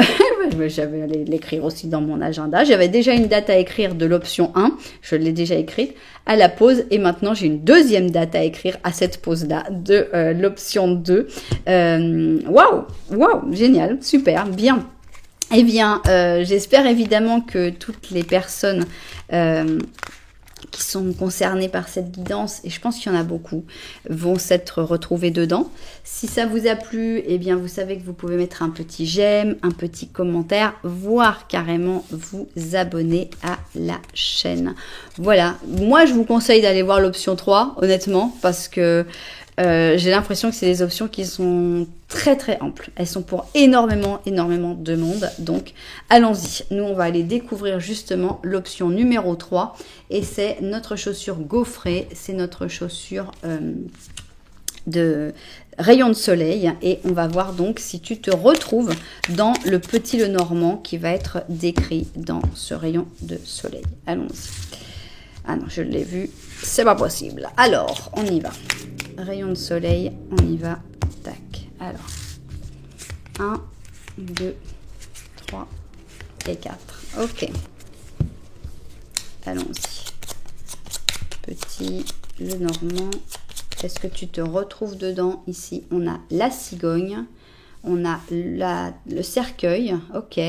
J'avais allé l'écrire aussi dans mon agenda. J'avais déjà une date à écrire de l'option 1, je l'ai déjà écrite, à la pause. Et maintenant, j'ai une deuxième date à écrire à cette pause-là de l'option 2. Waouh, génial, super, bien. Eh bien, j'espère évidemment que toutes les personnes qui sont concernées par cette guidance, et je pense qu'il y en a beaucoup, vont s'être retrouvées dedans. Si ça vous a plu, eh bien, vous savez que vous pouvez mettre un petit j'aime, un petit commentaire, voire carrément vous abonner à la chaîne. Voilà, moi je vous conseille d'aller voir l'option 3, honnêtement, parce que j'ai l'impression que c'est des options qui sont très très amples. Elles sont pour énormément de monde. Donc allons-y. Nous on va aller découvrir justement l'option numéro 3. Et c'est notre chaussure gaufrée. C'est notre chaussure de rayon de soleil. Et on va voir donc si tu te retrouves dans le petit Lenormand qui va être décrit dans ce rayon de soleil. Allons-y. Ah non, je l'ai vu. C'est pas possible. Alors, on y va. Rayon de soleil, on y va, tac. Alors, 1, 2, 3 et 4. Ok. Allons-y. Petit Lenormand. Est-ce que tu te retrouves dedans? Ici, on a la cigogne. On a le cercueil. Ok.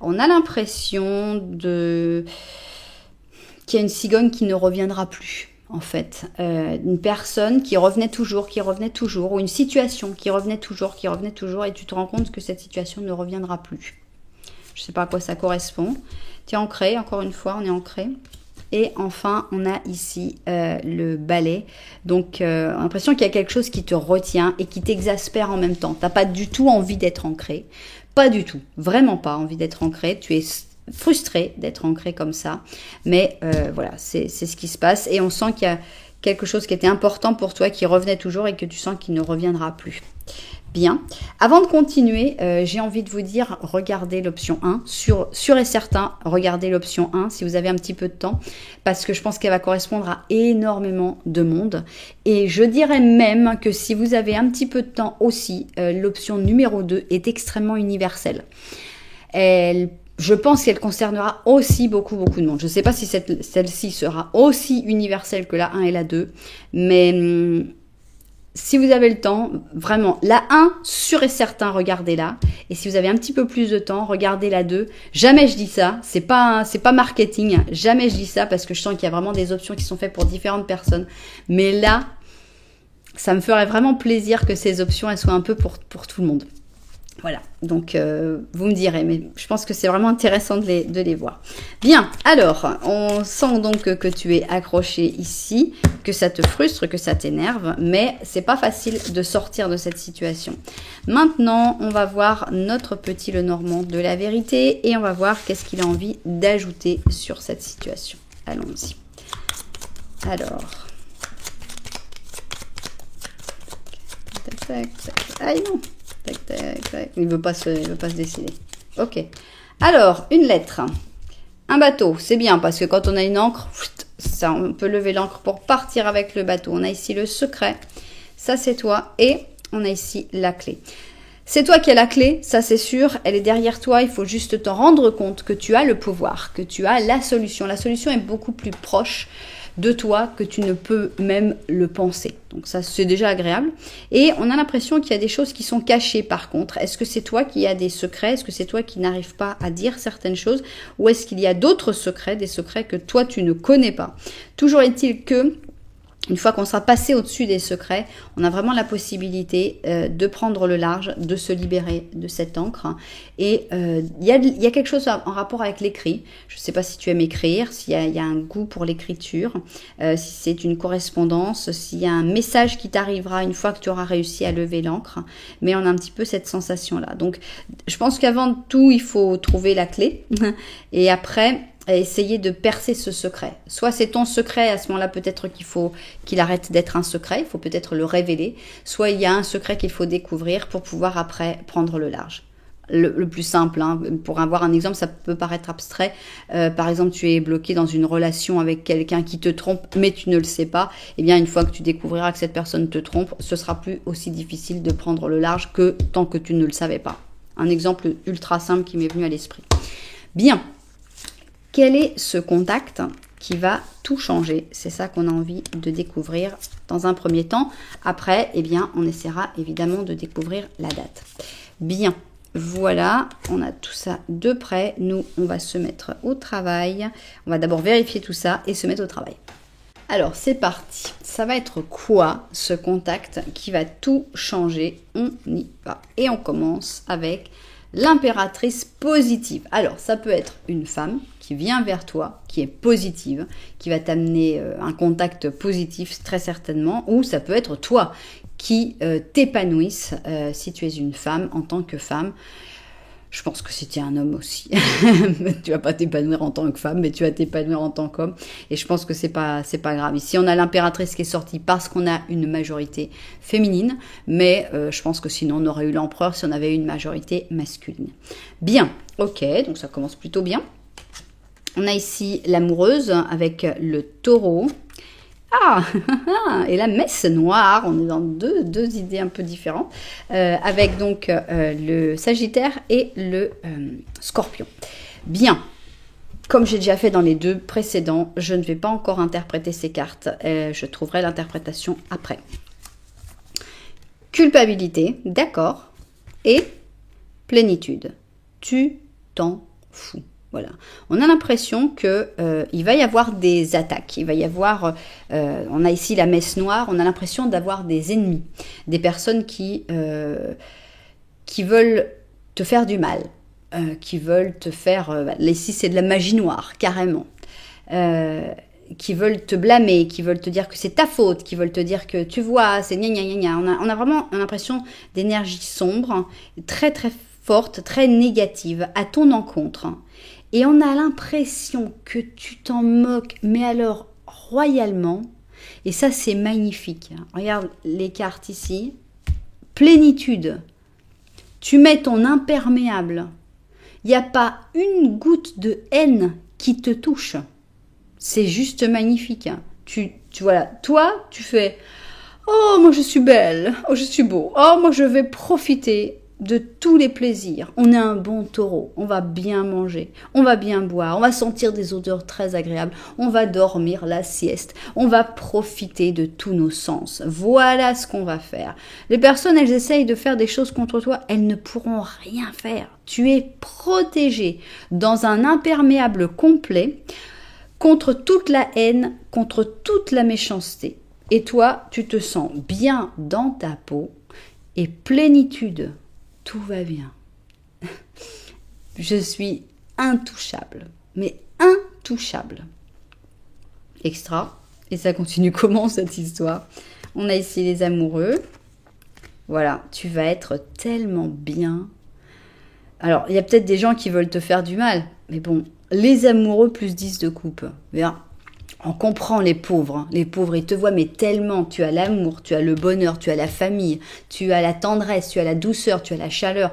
On a l'impression qu'il y a une cigogne qui ne reviendra plus. En fait, une personne qui revenait toujours, ou une situation qui revenait toujours, et tu te rends compte que cette situation ne reviendra plus. Je ne sais pas à quoi ça correspond. Tu es ancré, encore une fois, on est ancré. Et enfin, on a ici le balai. Donc, on a l'impression qu'il y a quelque chose qui te retient et qui t'exaspère en même temps. Tu n'as pas du tout envie d'être ancré. Pas du tout, vraiment pas envie d'être ancré. Tu es frustré d'être ancré comme ça, mais voilà, c'est ce qui se passe et on sent qu'il y a quelque chose qui était important pour toi qui revenait toujours et que tu sens qu'il ne reviendra plus. Bien, avant de continuer, j'ai envie de vous dire, regardez l'option 1, sûr et certain, regardez l'option 1 si vous avez un petit peu de temps, parce que je pense qu'elle va correspondre à énormément de monde, et je dirais même que si vous avez un petit peu de temps aussi, l'option numéro 2 est extrêmement universelle. Je pense qu'elle concernera aussi beaucoup de monde. Je ne sais pas si celle-ci sera aussi universelle que la 1 et la 2, mais si vous avez le temps, vraiment, la 1, sûr et certain, regardez-la. Et si vous avez un petit peu plus de temps, regardez la 2. Jamais je dis ça, c'est pas marketing, jamais je dis ça parce que je sens qu'il y a vraiment des options qui sont faites pour différentes personnes. Mais là, ça me ferait vraiment plaisir que ces options, elles soient un peu pour tout le monde. Voilà, donc vous me direz, mais je pense que c'est vraiment intéressant de les voir. Bien, alors, on sent donc que tu es accroché ici, que ça te frustre, que ça t'énerve, mais c'est pas facile de sortir de cette situation. Maintenant, on va voir notre petit Lenormand de la vérité et on va voir qu'est-ce qu'il a envie d'ajouter sur cette situation. Allons-y. Alors... Tac, tac, tac. Aïe non. Tac, tac, tac. Il veut pas se décider. Ok. Alors, une lettre. Un bateau, c'est bien parce que quand on a une encre, ça, on peut lever l'encre pour partir avec le bateau. On a ici le secret. Ça, c'est toi. Et on a ici la clé. C'est toi qui as la clé, ça c'est sûr, elle est derrière toi, il faut juste te rendre compte que tu as le pouvoir, que tu as la solution. La solution est beaucoup plus proche de toi que tu ne peux même le penser. Donc ça, c'est déjà agréable. Et on a l'impression qu'il y a des choses qui sont cachées par contre. Est-ce que c'est toi qui as des secrets? Est-ce que c'est toi qui n'arrives pas à dire certaines choses? Ou est-ce qu'il y a d'autres secrets, des secrets que toi tu ne connais pas? Toujours est-il que une fois qu'on sera passé au-dessus des secrets, on a vraiment la possibilité de prendre le large, de se libérer de cette encre. Et il y a quelque chose en rapport avec l'écrit. Je ne sais pas si tu aimes écrire, s'il y a un goût pour l'écriture, si c'est une correspondance, s'il y a un message qui t'arrivera une fois que tu auras réussi à lever l'encre. Mais on a un petit peu cette sensation-là. Donc, je pense qu'avant tout, il faut trouver la clé. Et après, essayer de percer ce secret. Soit c'est ton secret, à ce moment-là peut-être qu'il arrête d'être un secret, il faut peut-être le révéler. Soit il y a un secret qu'il faut découvrir pour pouvoir après prendre le large. Le plus simple, hein, pour avoir un exemple, ça peut paraître abstrait. Par exemple, tu es bloqué dans une relation avec quelqu'un qui te trompe, mais tu ne le sais pas. Eh bien, une fois que tu découvriras que cette personne te trompe, ce sera plus aussi difficile de prendre le large que tant que tu ne le savais pas. Un exemple ultra simple qui m'est venu à l'esprit. Bien. Quel est ce contact qui va tout changer? C'est ça qu'on a envie de découvrir dans un premier temps. Après, eh bien, on essaiera évidemment de découvrir la date. Bien, voilà, on a tout ça de près. Nous, on va se mettre au travail. On va d'abord vérifier tout ça et se mettre au travail. Alors, c'est parti. Ça va être quoi ce contact qui va tout changer? On y va. Et on commence avec l'impératrice positive. Alors, ça peut être une femme qui vient vers toi, qui est positive, qui va t'amener un contact positif très certainement, ou ça peut être toi qui t'épanouisse si tu es une femme en tant que femme. Je pense que si tu es un homme aussi, tu vas pas t'épanouir en tant que femme, mais tu vas t'épanouir en tant qu'homme. Et je pense que c'est pas grave. Ici, on a l'impératrice qui est sortie parce qu'on a une majorité féminine, mais je pense que sinon on aurait eu l'empereur si on avait eu une majorité masculine. Bien, ok, donc ça commence plutôt bien. On a ici l'amoureuse avec le taureau. Ah, et la messe noire, on est dans deux idées un peu différentes, avec donc le Sagittaire et le Scorpion. Bien, comme j'ai déjà fait dans les deux précédents, je ne vais pas encore interpréter ces cartes, je trouverai l'interprétation après. Culpabilité, d'accord, et plénitude, tu t'en fous. Voilà. On a l'impression que il va y avoir des attaques, il va y avoir, on a ici la messe noire, on a l'impression d'avoir des ennemis, des personnes qui veulent te faire du mal, qui veulent te faire, ici c'est de la magie noire, carrément, qui veulent te blâmer, qui veulent te dire que c'est ta faute, qui veulent te dire que tu vois, c'est gna gna gna gna. On a vraiment l'impression d'énergie sombre, très très forte, très négative à ton encontre. Et on a l'impression que tu t'en moques, mais alors royalement. Et ça, c'est magnifique. Regarde les cartes ici. Plénitude. Tu mets ton imperméable. Il n'y a pas une goutte de haine qui te touche. C'est juste magnifique. Voilà. Toi, tu fais « Oh, moi je suis belle. Oh, je suis beau. Oh, moi je vais profiter de tous les plaisirs. On est un bon taureau, on va bien manger, on va bien boire, on va sentir des odeurs très agréables, on va dormir la sieste, on va profiter de tous nos sens. Voilà ce qu'on va faire. Les personnes, elles essayent de faire des choses contre toi, elles ne pourront rien faire. Tu es protégé dans un imperméable complet contre toute la haine, contre toute la méchanceté. Et toi, tu te sens bien dans ta peau et plénitude. Tout va bien. Je suis intouchable, mais intouchable. Extra. Et ça continue comment cette histoire? On a ici les amoureux. Voilà, tu vas être tellement bien. Alors, il y a peut-être des gens qui veulent te faire du mal, mais bon, les amoureux plus 10 de coupe. Bien. On comprend les pauvres. Hein. Les pauvres, ils te voient, mais tellement. Tu as l'amour, tu as le bonheur, tu as la famille, tu as la tendresse, tu as la douceur, tu as la chaleur.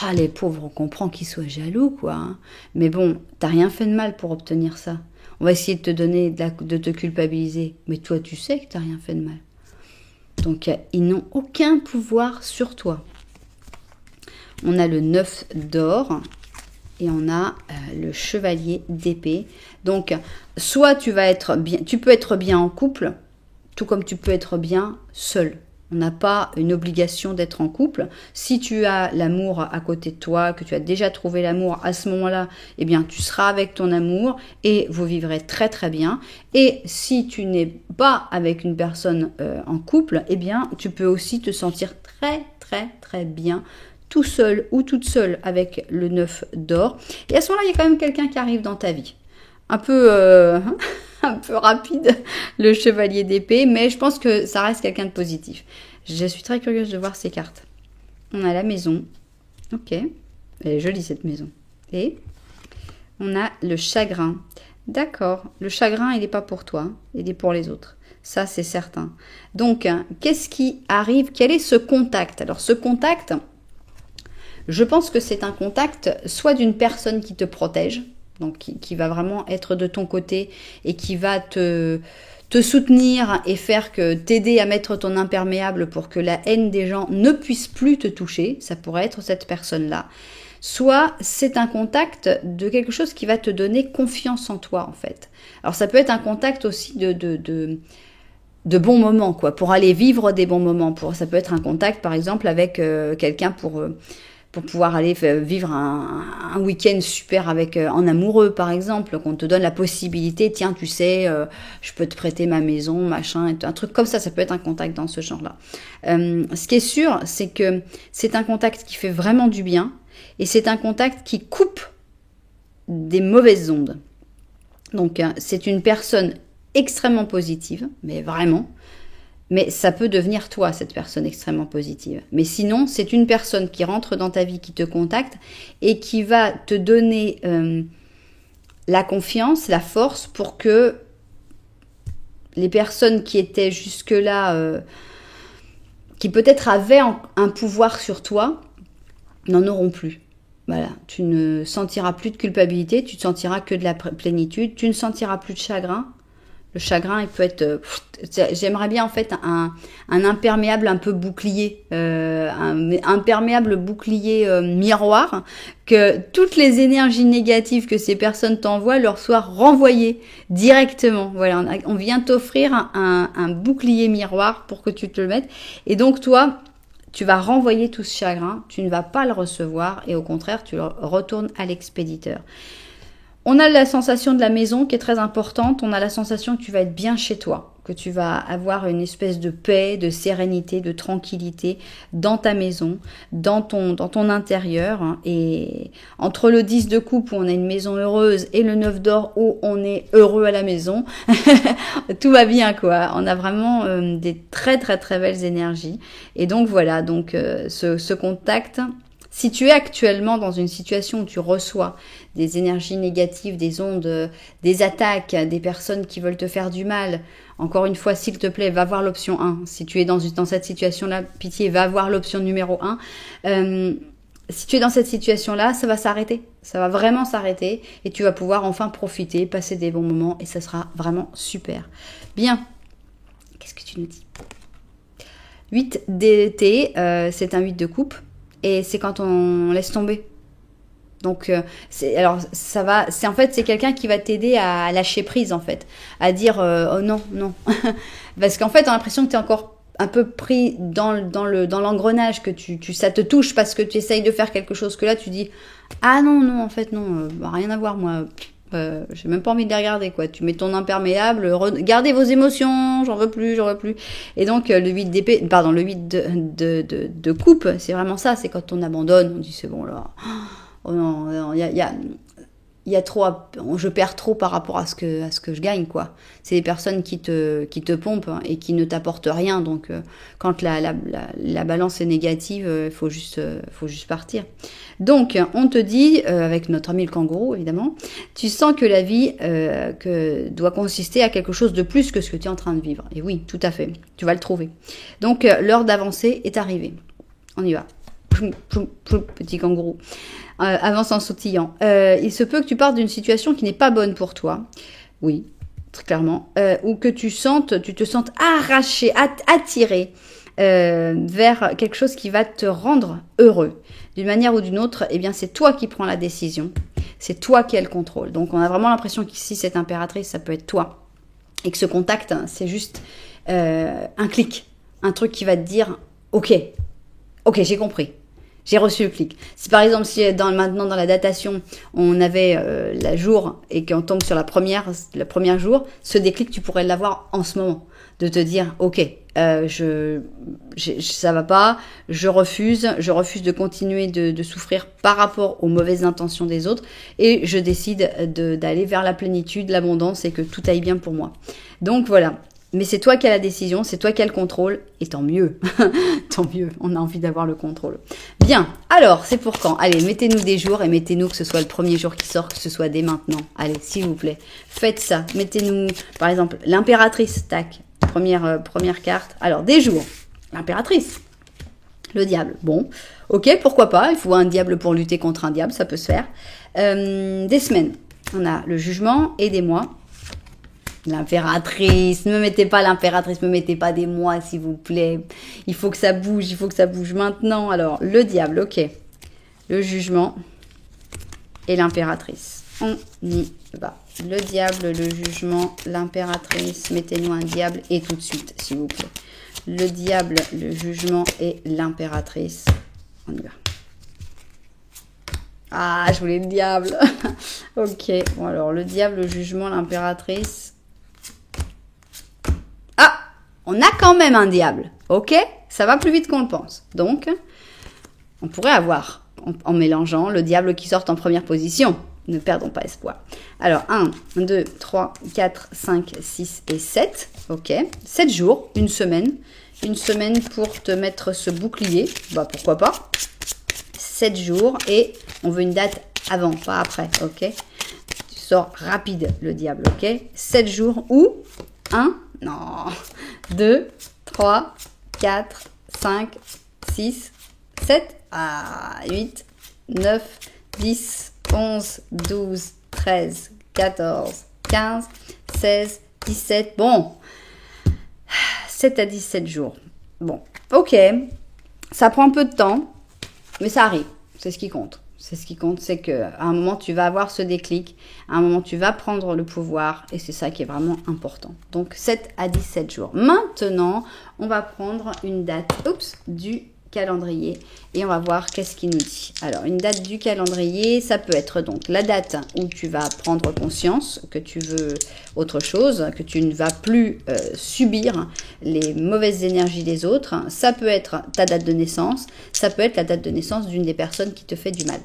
Ah, les pauvres, on comprend qu'ils soient jaloux, quoi. Hein. Mais bon, t'as rien fait de mal pour obtenir ça. On va essayer de te donner, de te culpabiliser. Mais toi, tu sais que t'as rien fait de mal. Donc, ils n'ont aucun pouvoir sur toi. On a le 9 d'or et on a le chevalier d'épée. Donc, soit tu peux être bien en couple, tout comme tu peux être bien seul. On n'a pas une obligation d'être en couple. Si tu as l'amour à côté de toi, que tu as déjà trouvé l'amour, à ce moment-là, eh bien, tu seras avec ton amour et vous vivrez très très bien. Et si tu n'es pas avec une personne en couple, eh bien, tu peux aussi te sentir très très très bien tout seul ou toute seule avec le 9 d'or. Et à ce moment-là, il y a quand même quelqu'un qui arrive dans ta vie. Un peu rapide, le chevalier d'épée, mais je pense que ça reste quelqu'un de positif. Je suis très curieuse de voir ces cartes. On a la maison. Ok. Elle est jolie cette maison. Et on a le chagrin. D'accord. Le chagrin, il n'est pas pour toi. Il est pour les autres. Ça, c'est certain. Donc, qu'est-ce qui arrive? Quel est ce contact? Alors, ce contact, je pense que c'est un contact soit d'une personne qui te protège, donc qui va vraiment être de ton côté et qui va te soutenir et faire que t'aider à mettre ton imperméable pour que la haine des gens ne puisse plus te toucher. Ça pourrait être cette personne-là. Soit c'est un contact de quelque chose qui va te donner confiance en toi, en fait. Alors ça peut être un contact aussi de bons moments, quoi, pour aller vivre des bons moments. Ça peut être un contact, par exemple, avec quelqu'un pour pouvoir aller vivre un week-end super avec en amoureux, par exemple, qu'on te donne la possibilité, tiens, tu sais, je peux te prêter ma maison, machin, un truc comme ça peut être un contact dans ce genre-là. Ce qui est sûr, c'est que c'est un contact qui fait vraiment du bien, et c'est un contact qui coupe des mauvaises ondes. Donc, c'est une personne extrêmement positive, mais vraiment. Mais ça peut devenir toi, cette personne extrêmement positive. Mais sinon, c'est une personne qui rentre dans ta vie, qui te contacte et qui va te donner la confiance, la force pour que les personnes qui étaient jusque-là, qui peut-être avaient un pouvoir sur toi, n'en auront plus. Voilà, tu ne sentiras plus de culpabilité, tu ne sentiras que de la plénitude, tu ne sentiras plus de chagrin. Le chagrin, il peut être... j'aimerais bien en fait un imperméable un peu bouclier, un imperméable bouclier miroir, que toutes les énergies négatives que ces personnes t'envoient leur soient renvoyées directement. Voilà, on vient t'offrir un bouclier miroir pour que tu te le mettes. Et donc toi, tu vas renvoyer tout ce chagrin, tu ne vas pas le recevoir et au contraire, tu le retournes à l'expéditeur. On a la sensation de la maison qui est très importante, on a la sensation que tu vas être bien chez toi, que tu vas avoir une espèce de paix, de sérénité, de tranquillité dans ta maison, dans ton intérieur. Et entre le 10 de coupe où on a une maison heureuse et le 9 d'or où on est heureux à la maison, tout va bien quoi. On a vraiment des très très très belles énergies. Et donc voilà, ce contact... Si tu es actuellement dans une situation où tu reçois des énergies négatives, des ondes, des attaques, des personnes qui veulent te faire du mal, encore une fois, s'il te plaît, va voir l'option 1. Si tu es dans cette situation-là, pitié, va voir l'option numéro 1. Si tu es dans cette situation-là, ça va s'arrêter. Ça va vraiment s'arrêter et tu vas pouvoir enfin profiter, passer des bons moments et ça sera vraiment super. Bien. Qu'est-ce que tu nous dis ? 8 d'été, c'est un 8 de coupe. Et c'est quand on laisse tomber. Donc, c'est quelqu'un qui va t'aider à lâcher prise, en fait. À dire, oh non. Parce qu'en fait, on a l'impression que tu es encore un peu pris dans l'engrenage, que ça te touche parce que tu essayes de faire quelque chose. Que là, tu dis, ah non, en fait, non, rien à voir, moi. J'ai même pas envie de les regarder, quoi. Tu mets ton imperméable, gardez vos émotions, j'en veux plus. Et donc, le 8 d'épée, pardon, le 8 de coupe, c'est vraiment ça, c'est quand on abandonne, on dit c'est bon là, oh non, il y a trop, je perds trop par rapport à ce que je gagne, quoi. C'est des personnes qui te pompent et qui ne t'apportent rien, donc quand la balance est négative, il faut juste partir. Donc, on te dit, avec notre ami le kangourou, évidemment, tu sens que la vie doit consister à quelque chose de plus que ce que tu es en train de vivre. Et oui, tout à fait, tu vas le trouver. Donc, l'heure d'avancer est arrivée. On y va. Petit kangourou. Avance en sautillant. Il se peut que tu partes d'une situation qui n'est pas bonne pour toi. Oui, très clairement. Ou que tu te sentes arraché, attiré vers quelque chose qui va te rendre heureux. D'une manière ou d'une autre, eh bien, c'est toi qui prends la décision. C'est toi qui as le contrôle. Donc, on a vraiment l'impression qu'ici, cette impératrice, ça peut être toi. Et que ce contact, c'est juste un clic. Un truc qui va te dire, ok, j'ai compris. J'ai reçu le clic. Si par exemple, maintenant dans la datation, on avait la jour et qu'on tombe sur le premier jour, ce déclic, tu pourrais l'avoir en ce moment. De te dire, ok, ça va pas, je refuse de continuer de souffrir par rapport aux mauvaises intentions des autres et je décide d'aller vers la plénitude, l'abondance et que tout aille bien pour moi. Donc voilà. Mais c'est toi qui as la décision, c'est toi qui as le contrôle, et tant mieux, tant mieux, on a envie d'avoir le contrôle. Bien, alors, c'est pour quand? Allez, mettez-nous des jours, et mettez-nous que ce soit le premier jour qui sort, que ce soit dès maintenant. Allez, s'il vous plaît, faites ça. Mettez-nous, par exemple, l'impératrice, tac, première carte. Alors, des jours, l'impératrice, le diable, bon, ok, pourquoi pas, il faut un diable pour lutter contre un diable, ça peut se faire. Des semaines, on a le jugement et des mois. L'impératrice, ne me mettez pas l'impératrice, ne me mettez pas des mois s'il vous plaît. Il faut que ça bouge maintenant. Alors, le diable, ok. Le jugement et l'impératrice. On y va. Le diable, le jugement, l'impératrice. Mettez-nous un diable et tout de suite, s'il vous plaît. Le diable, le jugement et l'impératrice. On y va. Ah, je voulais le diable. Ok, bon alors, le diable, le jugement, l'impératrice. Ah, on a quand même un diable, ok? Ça va plus vite qu'on le pense. Donc, on pourrait avoir, en mélangeant, le diable qui sort en première position. Ne perdons pas espoir. Alors, 1, 2, 3, 4, 5, 6 et 7. Ok, 7 jours, une semaine. Une semaine pour te mettre ce bouclier. Bah, pourquoi pas? 7 jours et on veut une date avant, pas après, ok? Tu sors rapide, le diable, ok? 7 jours ou 1, non, 2, 3, 4, 5, 6, 7, 8, 9, 10, 11, 12, 13, 14, 15, 16, 17, bon, 7 à 17 jours. Bon, ok, ça prend un peu de temps, mais ça arrive, c'est ce qui compte. C'est ce qui compte, c'est qu'à un moment, tu vas avoir ce déclic, à un moment, tu vas prendre le pouvoir, et c'est ça qui est vraiment important. Donc, 7 à 17 jours. Maintenant, on va prendre une date du calendrier, et on va voir qu'est-ce qu'il nous dit. Alors, une date du calendrier, ça peut être donc la date où tu vas prendre conscience que tu veux autre chose, que tu ne vas plus subir les mauvaises énergies des autres. Ça peut être ta date de naissance, ça peut être la date de naissance d'une des personnes qui te fait du mal.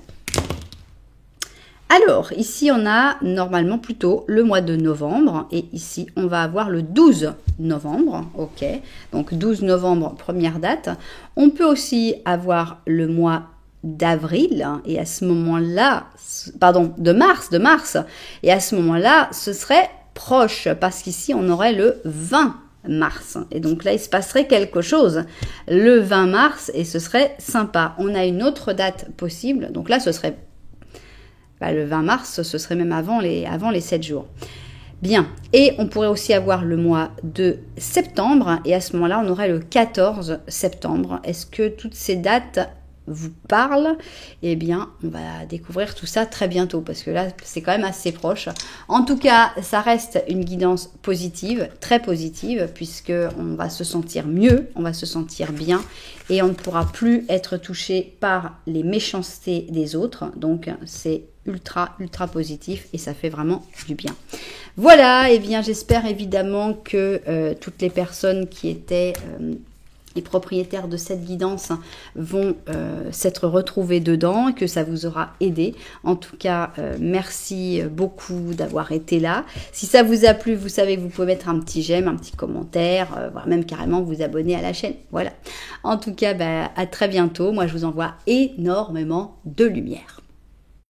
Alors, ici, on a normalement plutôt le mois de novembre. Et ici, on va avoir le 12 novembre. Ok, donc 12 novembre, première date. On peut aussi avoir le mois d'avril. Et à ce moment-là, pardon, de mars. Et à ce moment-là, ce serait proche. Parce qu'ici, on aurait le 20 mars. Et donc là, il se passerait quelque chose le 20 mars. Et ce serait sympa. On a une autre date possible. Donc là, ce serait... le 20 mars, ce serait même avant les 7 jours. Bien, et on pourrait aussi avoir le mois de septembre, et à ce moment-là, on aurait le 14 septembre. Est-ce que toutes ces dates vous parlent? Eh bien, on va découvrir tout ça très bientôt, parce que là, c'est quand même assez proche. En tout cas, ça reste une guidance positive, très positive, puisqu'on va se sentir mieux, on va se sentir bien, et on ne pourra plus être touché par les méchancetés des autres. Donc, c'est ultra positif et ça fait vraiment du bien. Voilà, et bien j'espère évidemment que toutes les personnes qui étaient les propriétaires de cette guidance vont s'être retrouvés dedans, que ça vous aura aidé. En tout cas, merci beaucoup d'avoir été là. Si ça vous a plu, vous savez, vous pouvez mettre un petit j'aime, un petit commentaire, voire même carrément vous abonner à la chaîne. Voilà. En tout cas, à très bientôt. Moi, je vous envoie énormément de lumière.